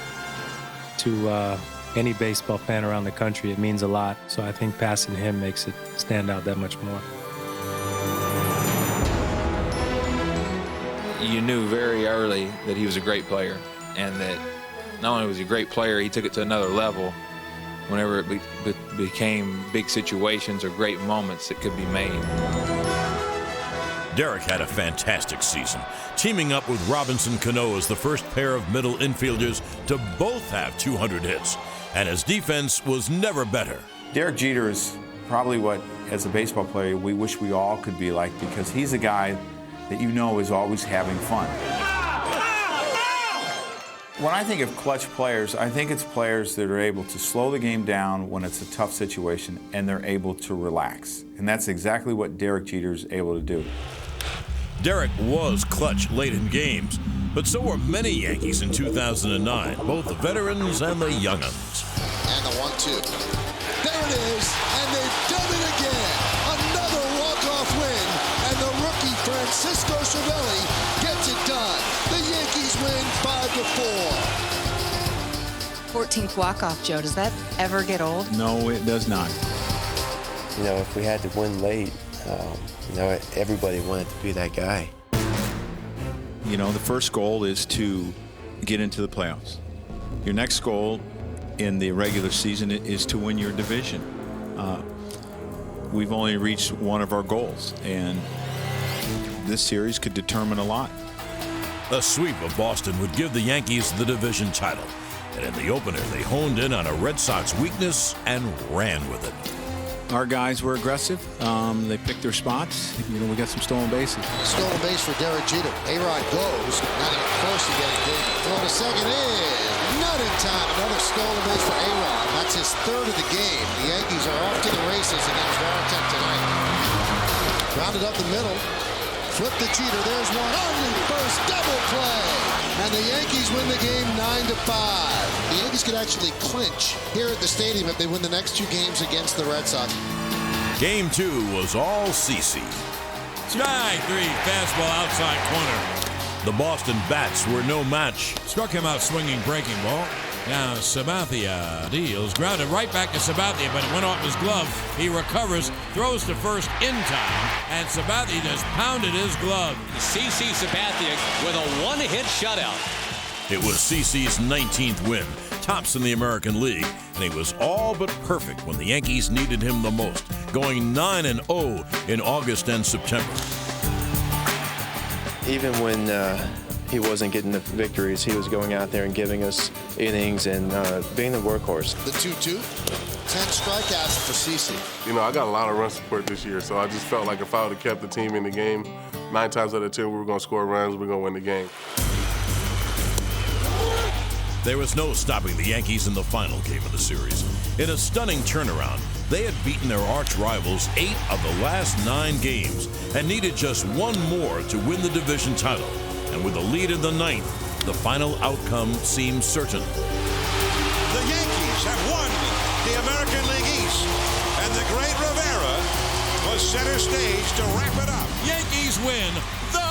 to any baseball fan around the country, it means a lot. So I think passing him makes it stand out that much more. You knew very early that he was a great player, and that not only was he a great player, he took it to another level whenever it became big situations or great moments that could be made. Derek had a fantastic season, teaming up with Robinson Cano as the first pair of middle infielders to both have 200 hits, and his defense was never better. Derek Jeter is probably what, as a baseball player, we wish we all could be like, because he's a guy that is always having fun. When I think of clutch players, I think it's players that are able to slow the game down when it's a tough situation, and they're able to relax. And that's exactly what Derek Jeter is able to do. Derek was clutch late in games, but so were many Yankees in 2009, both the veterans and the young'uns. And the 1-2. There it is, and they've done it again. Another walk-off win, and the rookie Francisco Cervelli gets it done. The Yankees win 5-4. 14th walk-off, Joe. Does that ever get old? No, it does not. If we had to win late, everybody wanted to be that guy. The first goal is to get into the playoffs. Your next goal in the regular season is to win your division. We've only reached one of our goals, and this series could determine a lot. A sweep of Boston would give the Yankees the division title, and in the opener they honed in on a Red Sox weakness and ran with it. Our guys were aggressive. They picked their spots. We got some stolen bases. Stolen base for Derek Jeter. A-Rod goes. Not even close to getting big. Throw to second is not in time. Another stolen base for A-Rod. That's his 3rd of the game. The Yankees are off to the races against Washington tonight. Grounded up the middle. Flip to Jeter. There's one on the first double play. And the Yankees win the game 9-5. The Yankees could actually clinch here at the stadium if they win the next 2 games against the Red Sox. Game 2 was all CC. Strike 3, fastball outside corner. The Boston bats were no match. Struck him out swinging breaking ball. Now Sabathia deals, grounded right back to Sabathia, but it went off his glove. He recovers, throws to first in time, and Sabathia just pounded his glove. CC Sabathia with a 1-hit shutout. It was CC's 19th win, tops in the American League, and he was all but perfect when the Yankees needed him the most, going 9-0 in August and September. Even when he wasn't getting the victories, he was going out there and giving us innings and being the workhorse. The 2-2. 10 strikeouts for CeCe. You know, I got a lot of run support this year, so I just felt like if I would have kept the team in the game, 9 times out of 10 we were going to score runs, we were going to win the game. There was no stopping the Yankees in the final game of the series. In a stunning turnaround, they had beaten their arch rivals 8 of the last 9 games and needed just one more to win the division title. And with a lead in the 9th, the final outcome seemed certain. The Yankees have won the American League East, and the great Rivera was center stage to wrap it up. Yankees win. The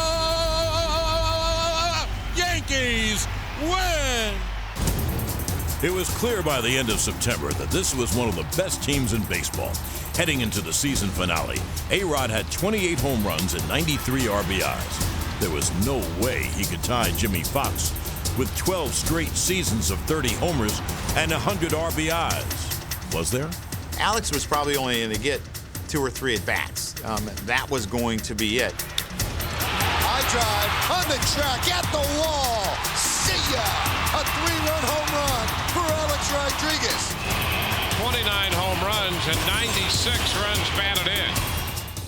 Yankees win. It was clear by the end of September that this was one of the best teams in baseball. Heading into the season finale, A-Rod had 28 home runs and 93 RBIs. There was no way he could tie Jimmy Fox with 12 straight seasons of 30 homers and 100 RBIs. Was there? Alex was probably only going to get 2 or 3 at-bats. That was going to be it. High drive on the track at the wall. See ya! A 3-run home run for Alex Rodriguez. 29 home runs and 96 runs batted in.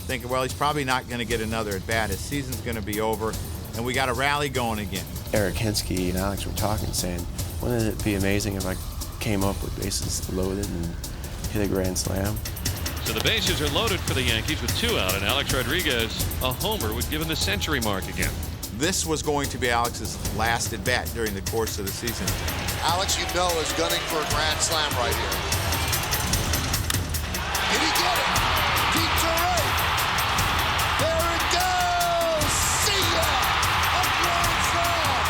Thinking, well, he's probably not going to get another at-bat. His season's going to be over, and we got a rally going again. Eric Hensky and Alex were talking, saying, wouldn't it be amazing if I came up with bases loaded and hit a grand slam? So the bases are loaded for the Yankees with 2 out, and Alex Rodriguez, a homer, would give him the century mark again. This was going to be Alex's last at-bat during the course of the season. Alex, you know, is gunning for a grand slam right here. Did he get it? Deep to right. There it goes. See ya! A grand slam.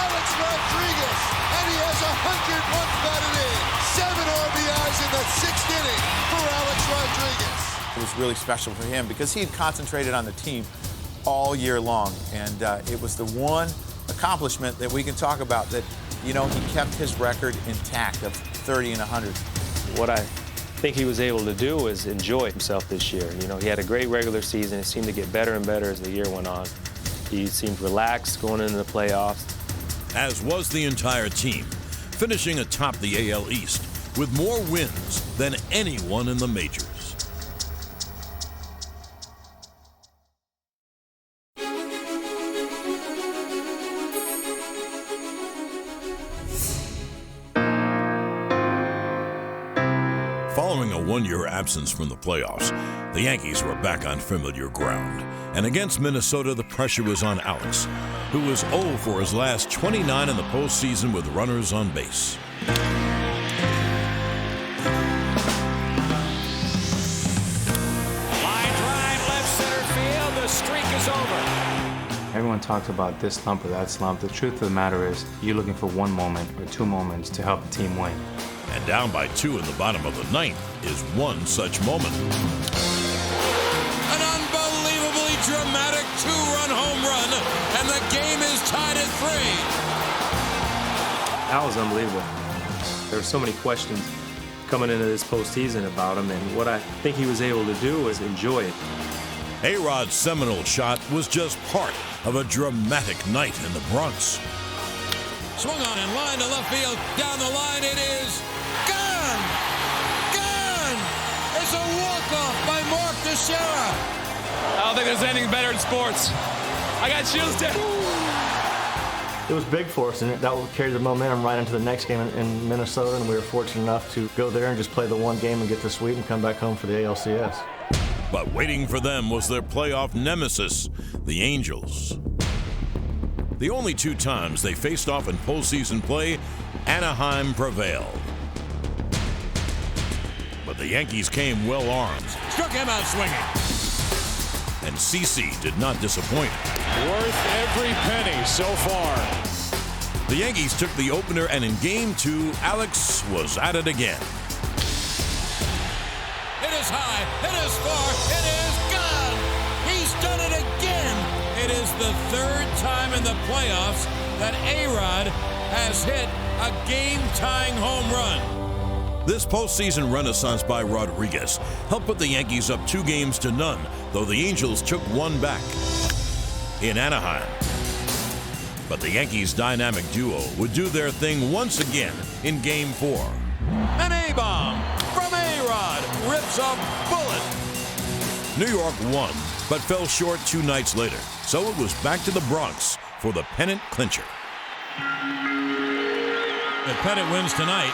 Alex Rodriguez, and he has 100 runs batted in. 7 RBIs in the 6th inning for Alex Rodriguez. It was really special for him because he had concentrated on the team all year long, and it was the one accomplishment that we can talk about that, you know, he kept his record intact of 30 and 100. What I think he was able to do was enjoy himself this year. You know, he had a great regular season. It seemed to get better and better as the year went on. He seemed relaxed going into the playoffs. As was the entire team, finishing atop the AL East with more wins than anyone in the majors. Following a one-year absence from the playoffs, the Yankees were back on familiar ground. And against Minnesota, the pressure was on Alex, who was 0 for his last 29 in the postseason with runners on base. Line drive, left center field. The streak is over. Everyone talks about this slump or that slump. The truth of the matter is, you're looking for one moment or 2 moments to help the team win. And down by 2 in the bottom of the 9th is one such moment. An unbelievably dramatic 2-run home run, and the game is tied at 3. That was unbelievable. There were so many questions coming into this postseason about him, and what I think he was able to do was enjoy it. A-Rod's seminal shot was just part of a dramatic night in the Bronx. Swung on in line to left field. Down the line it is gone! Gone! It's a walk-off by Mark Teixeira. I don't think there's anything better in sports. I got chills down. It was big for us, and that will carry the momentum right into the next game in Minnesota, and we were fortunate enough to go there and just play the one game and get the sweep and come back home for the ALCS. But waiting for them was their playoff nemesis, the Angels. The only 2 times they faced off in postseason play, Anaheim prevailed. But the Yankees came well armed. Struck him out swinging. And CeCe did not disappoint. Worth every penny so far. The Yankees took the opener, and in Game 2, Alex was at it again. It is high, it is far, it is gone! He's done it again! It is the 3rd time in the playoffs that A-Rod has hit a game-tying home run. This postseason renaissance by Rodriguez helped put the Yankees up 2-0, though the Angels took 1 back in Anaheim. But the Yankees' dynamic duo would do their thing once again in Game 4. An A-bomb from A. Rod rips a bullet. New York won, but fell short 2 nights later. So it was back to the Bronx for the pennant clincher. If Pettit wins tonight,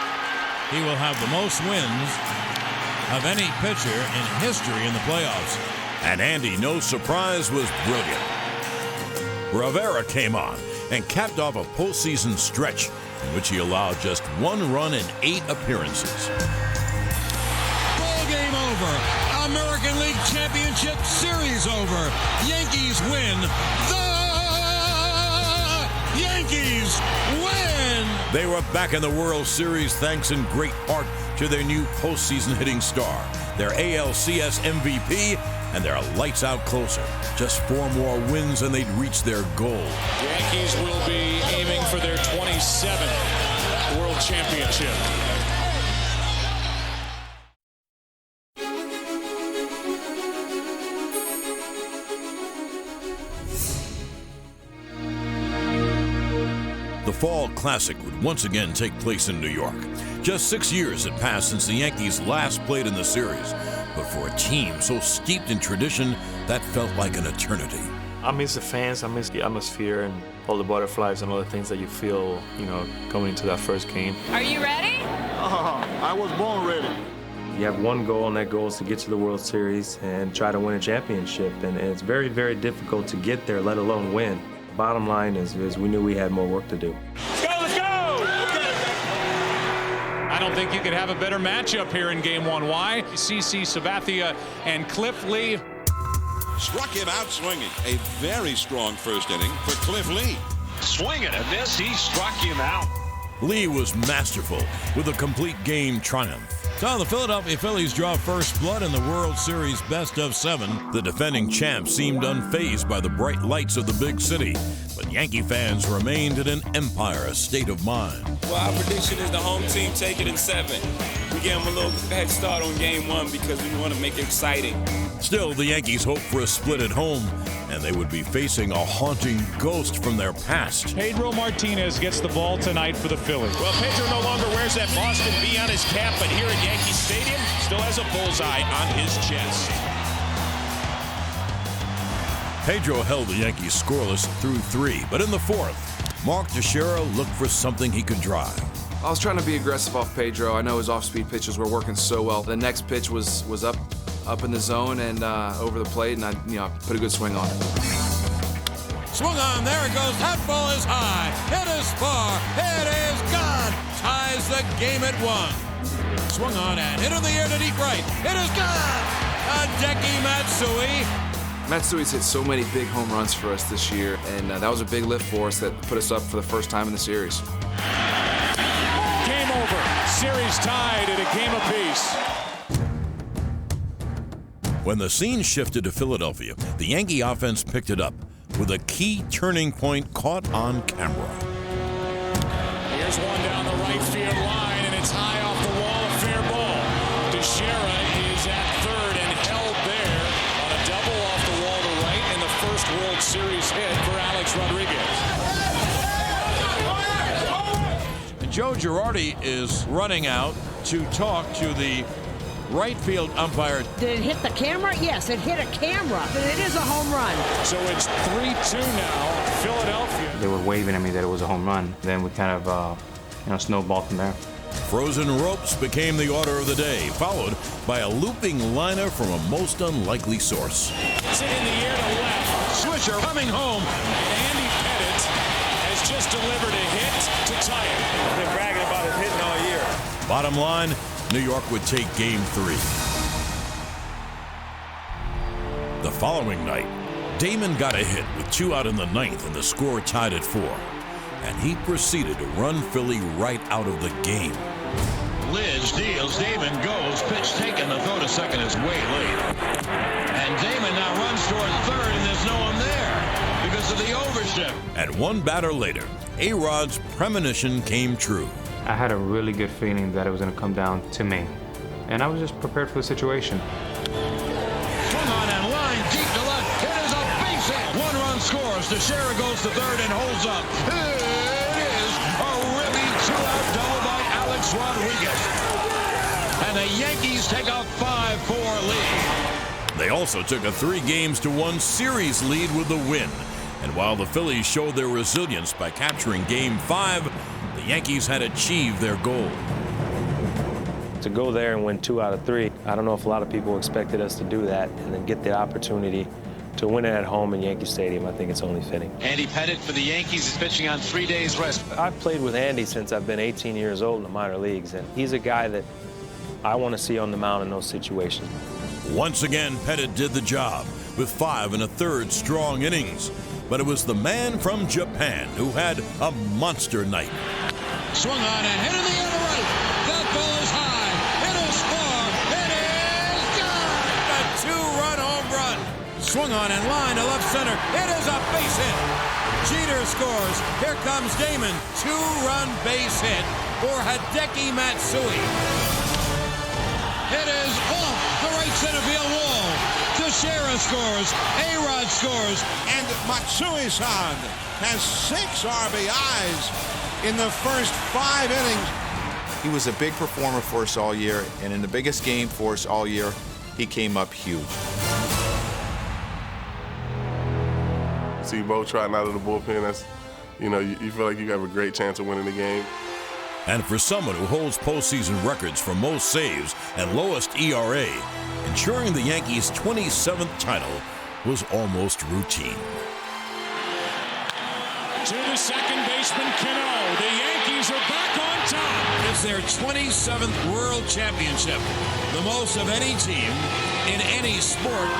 he will have the most wins of any pitcher in history in the playoffs. And Andy, no surprise, was brilliant. Rivera came on and capped off a postseason stretch in which he allowed just 1 run in 8 appearances. Ball game over. American League Championship Series over. Yankees win. The Yankees win! They were back in the World Series thanks in great part to their new postseason hitting star, their ALCS MVP, and their lights-out closer. Just 4 more wins and they'd reach their goal. Yankees will be aiming for their 27th World Championship. The Fall Classic would once again take place in New York. Just 6 years had passed since the Yankees last played in the series. But for a team so steeped in tradition, that felt like an eternity. I miss the fans, I miss the atmosphere and all the butterflies and all the things that you feel, going into that first game. Are you ready? I was born ready. You have one goal, and that goal is to get to the World Series and try to win a championship. And it's very, very difficult to get there, let alone win. Bottom line is we knew we had more work to do. Let's go! I don't think you could have a better matchup here in Game 1. Why? CC Sabathia and Cliff Lee. Struck him out swinging. A very strong first inning for Cliff Lee. Swinging at this, he struck him out. Lee was masterful with a complete game triumph. So the Philadelphia Phillies draw first blood in the World Series best-of-7. The defending champs seemed unfazed by the bright lights of the big city, but Yankee fans remained in an Empire state of mind. Well, our prediction is the home team take it in 7. We gave them a little head start on Game 1 because we want to make it exciting. Still, the Yankees hoped for a split at home, and they would be facing a haunting ghost from their past. Pedro Martinez gets the ball tonight for the Phillies. Well, Pedro no longer wears that Boston B on his cap, but here at Yankee Stadium, still has a bullseye on his chest. Pedro held the Yankees scoreless through 3, but in the 4th, Mark Teixeira looked for something he could drive. I was trying to be aggressive off Pedro. I know his off-speed pitches were working so well. The next pitch was up in the zone and over the plate, and I put a good swing on it. Swung on, there it goes. That ball is high. It is far. It is gone. Ties the game at 1. Swung on and hit in the air to deep right. It is gone. Hideki Matsui. Matsui's hit so many big home runs for us this year, and that was a big lift for us that put us up for the first time in the series. Game over. Series tied at a game apiece. When the scene shifted to Philadelphia, the Yankee offense picked it up with a key turning point caught on camera. Here's one down the right field line, and it's high off the wall, a fair ball. Teixeira is at third and held there on a double off the wall to right, and the first World Series hit for Alex Rodriguez. Joe Girardi is running out to talk to the right field umpire. Did it hit the camera? Yes, it hit a camera, but it is a home run. So it's 3-2 now, Philadelphia. They were waving at me that it was a home run. Then we kind of, snowballed from there. Frozen ropes became the order of the day, followed by a looping liner from a most unlikely source. It's in the air to left. Swisher coming home. Andy Pettit has just delivered a hit to tie it. I've been bragging about his hitting all year. Bottom line, New York would take Game 3. The following night, Damon got a hit with 2 out in the 9th and the score tied at 4. And he proceeded to run Philly right out of the game. Liz deals, Damon goes, pitch taken, the throw to second is way late. And Damon now runs toward third, and there's no one there because of the overship. And one batter later, A-Rod's premonition came true. I had a really good feeling that it was going to come down to me, and I was just prepared for the situation. Swung on and line deep to left. It is a base hit. 1-run scores. Teixeira goes to third and holds up. It is a ribby 2-out double by Alex Rodriguez. and the Yankees take a 5-4 lead. They also took a 3-1 series lead with the win. And while the Phillies showed their resilience by capturing Game 5, the Yankees had achieved their goal. To go there and win 2 out of 3, I don't know if a lot of people expected us to do that and then get the opportunity to win it at home in Yankee Stadium. I think it's only fitting. Andy Pettitte for the Yankees is pitching on 3 days rest. I've played with Andy since I've been 18 years old in the minor leagues, and he's a guy that I want to see on the mound in those situations. Once again, Pettitte did the job with 5 1/3 strong innings. But it was the man from Japan who had a monster night. Swung on and hit in the air to right. That ball is high. It is far. It is gone. A 2-run home run. Swung on and line to left center. It is a base hit. Jeter scores. Here comes Damon. 2-run base hit for Hideki Matsui. It is off the right center field wall. Teixeira scores. A-Rod scores. And Matsui-san has 6 RBIs in the first 5 innings. He was a big performer for us all year, and in the biggest game for us all year, he came up huge. See Bo trotting out of the bullpen, that's, you feel like you have a great chance of winning the game. And for someone who holds postseason records for most saves and lowest ERA, ensuring the Yankees' 27th title was almost routine. To the second baseman, Cano. The Yankees are back on top. It's their 27th World Championship, the most of any team in any sport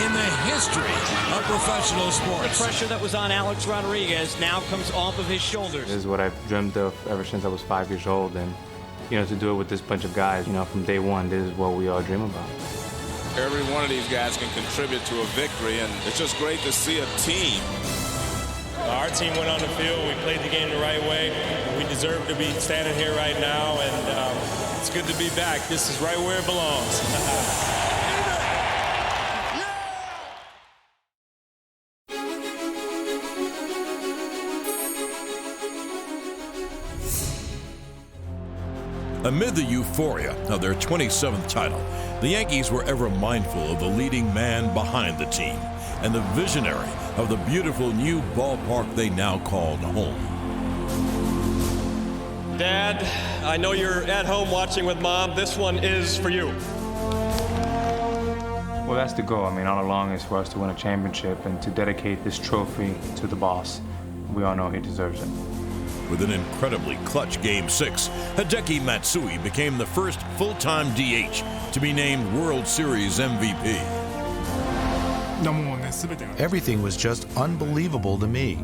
in the history of professional sports. The pressure that was on Alex Rodriguez now comes off of his shoulders. This is what I've dreamed of ever since I was 5 years old, and to do it with this bunch of guys, from day one, this is what we all dream about. Every one of these guys can contribute to a victory, and it's just great to see a team. Our team went on the field. We played the game the right way. We deserve to be standing here right now, and it's good to be back. This is right where it belongs. Amid the euphoria of their 27th title, the Yankees were ever mindful of the leading man behind the team and the visionary of the beautiful new ballpark they now called home. Dad, I know you're at home watching with Mom. This one is for you. Well, that's the goal. All along is for us to win a championship and to dedicate this trophy to the boss. We all know he deserves it. With an incredibly clutch Game 6, Hideki Matsui became the first full-time DH to be named World Series MVP. Everything was just unbelievable to me.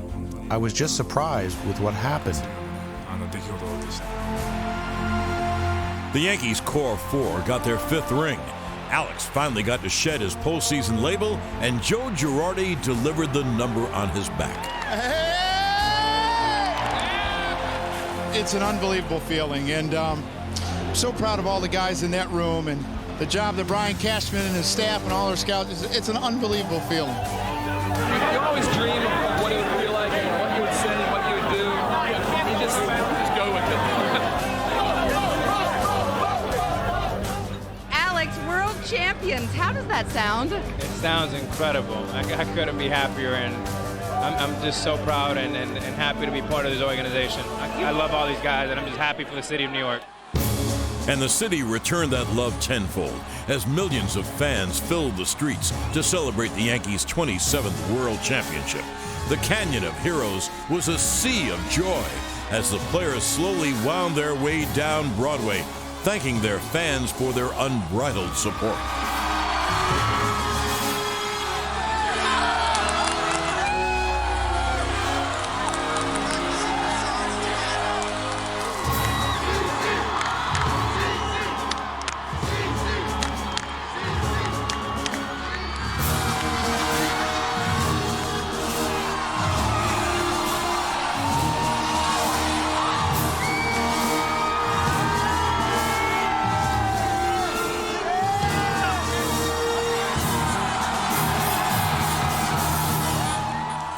I was just surprised with what happened. The Yankees' core 4 got their 5th ring. Alex finally got to shed his postseason label, and Joe Girardi delivered the number on his back. It's an unbelievable feeling, and I'm so proud of all the guys in that room and the job that Brian Cashman and his staff and all their scouts. It's an unbelievable feeling. You always dream of what it would feel like and what you would say and what you would do. You just go with it. Alex, world champions. How does that sound? It sounds incredible. I couldn't be happier, and I'm just so proud and happy to be part of this organization. I love all these guys, and I'm just happy for the city of New York. And the city returned that love tenfold as millions of fans filled the streets to celebrate the Yankees' 27th World Championship. The Canyon of Heroes was a sea of joy as the players slowly wound their way down Broadway, thanking their fans for their unbridled support.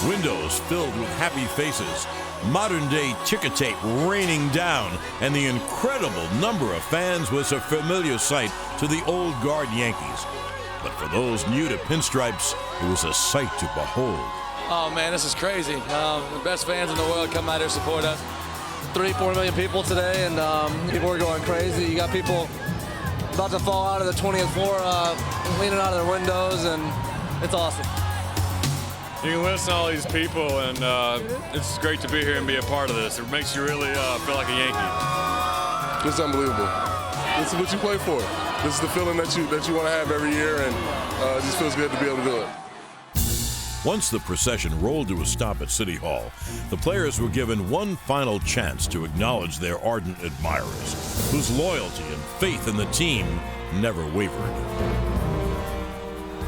Windows filled with happy faces, modern-day ticker tape raining down, and the incredible number of fans was a familiar sight to the old guard Yankees. But for those new to pinstripes, it was a sight to behold. Oh, man, this is crazy. The best fans in the world come out here to support us. 3-4 million people today, and people are going crazy. You got people about to fall out of the 20th floor, leaning out of their windows, and it's awesome. You can listen to all these people, and it's great to be here and be a part of this. It makes you really feel like a Yankee. It's unbelievable. This is what you play for. This is the feeling that you want to have every year, and it just feels good to be able to do it. Once the procession rolled to a stop at City Hall, the players were given one final chance to acknowledge their ardent admirers, whose loyalty and faith in the team never wavered.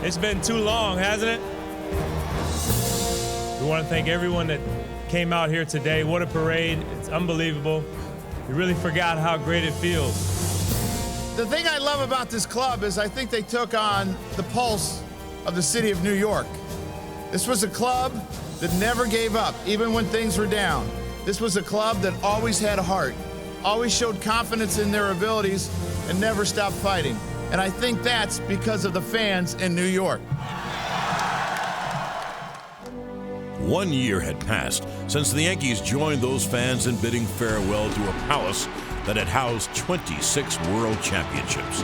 It's been too long, hasn't it? We want to thank everyone that came out here today. What a parade. It's unbelievable. We really forgot how great it feels. The thing I love about this club is I think they took on the pulse of the city of New York. This was a club that never gave up, even when things were down. This was a club that always had a heart, always showed confidence in their abilities, and never stopped fighting. And I think that's because of the fans in New York. 1 year had passed since the Yankees joined those fans in bidding farewell to a palace that had housed 26 World Championships.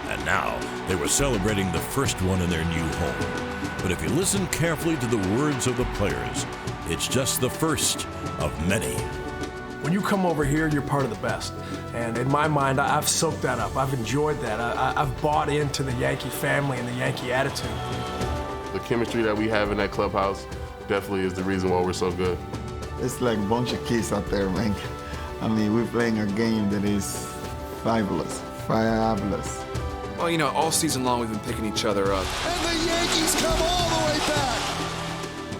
And now they were celebrating the first one in their new home. But if you listen carefully to the words of the players, it's just the first of many. When you come over here, you're part of the best. And in my mind, I've soaked that up. I've enjoyed that. I've bought into the Yankee family and the Yankee attitude. The chemistry that we have in that clubhouse definitely is the reason why we're so good. It's like a bunch of kids out there, man. I mean, we're playing a game that is fabulous. Well, you know, all season long we've been picking each other up. And the Yankees come all the way back.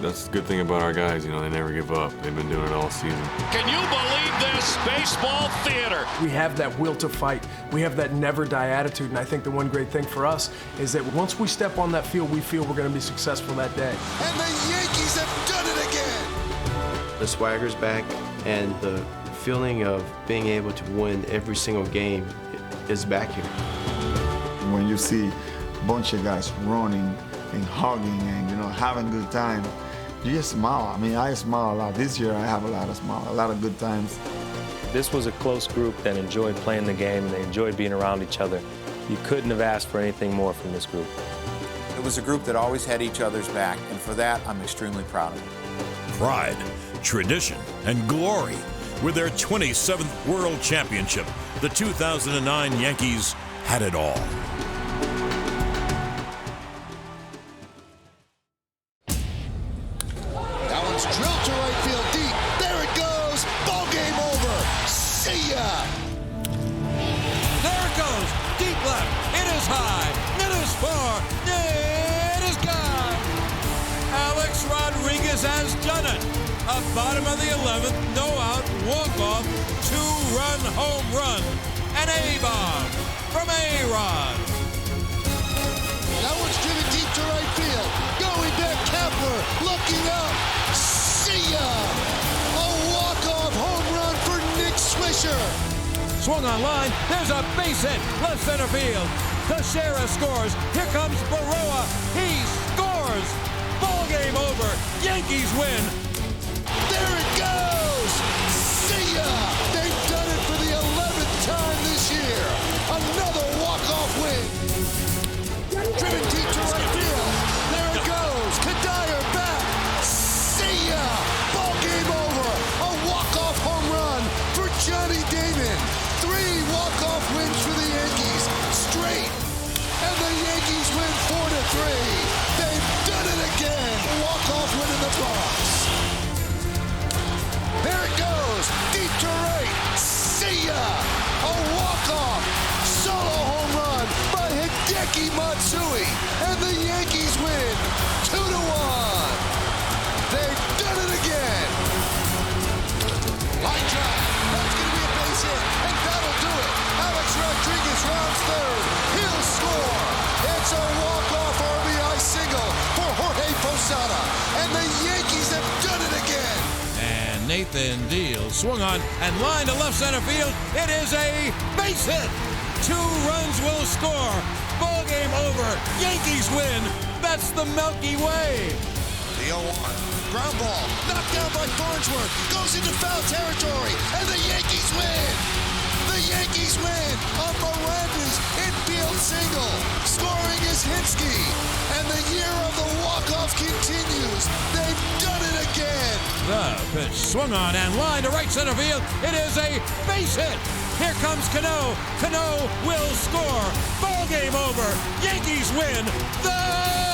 That's the good thing about our guys, you know, they never give up. They've been doing it all season. Can you believe this? Baseball theater. We have that will to fight. We have that never die attitude. And I think the one great thing for us is that once we step on that field, we feel we're going to be successful that day. And the Yankees have done it again. The swagger's back, and the feeling of being able to win every single game is back here. When you see a bunch of guys running and hugging and, you know, having a good time, you just smile. I mean, I smile a lot. This year I have a lot of good times. This was a close group that enjoyed playing the game, and they enjoyed being around each other. You couldn't have asked for anything more from this group. It was a group that always had each other's back, and for that, I'm extremely proud of them. Pride, tradition, and glory. With their 27th World Championship, the 2009 Yankees had it all. That one's drilled to right field deep. There it goes. Ball game over. See ya. There it goes. Deep left. It is high. It is far. It is gone. Alex Rodriguez has done it. A bottom of the 11th, no-out, walk-off, two-run home run. An A-bomb from A-Rod. That one's driven deep to right field. Going back, Kepler looking up. See ya! A walk-off home run for Nick Swisher. Swung on line. There's a base hit. Left center field. Teixeira scores. Here comes Baroa. He scores. Ball game over. Yankees win. There it goes! See ya! They've done it for the 11th time this year. Another walk-off win. Driven deep to right field. There it goes. Kadire back. See ya! Ball game over. A walk-off home run for Johnny Damon. 3 walk-off wins for the Yankees. Straight. And the Yankees win 4-3. They've done it again. Walk-off win in the Bronx. Nathan Deal swung on and lined to left center field. It is a base hit. 2 runs will score. Ball game over. Yankees win. That's the Milky Way. The 0-1. Ground ball. Knocked down by Farnsworth. Goes into foul territory. And the Yankees win. The Yankees win on Miranda's infield single. Scoring is Hinsky. And the year of the walk-off continues. They've done it again. The pitch swung on and lined to right center field. It is a base hit. Here comes Cano. Cano will score. Ball game over. Yankees win. The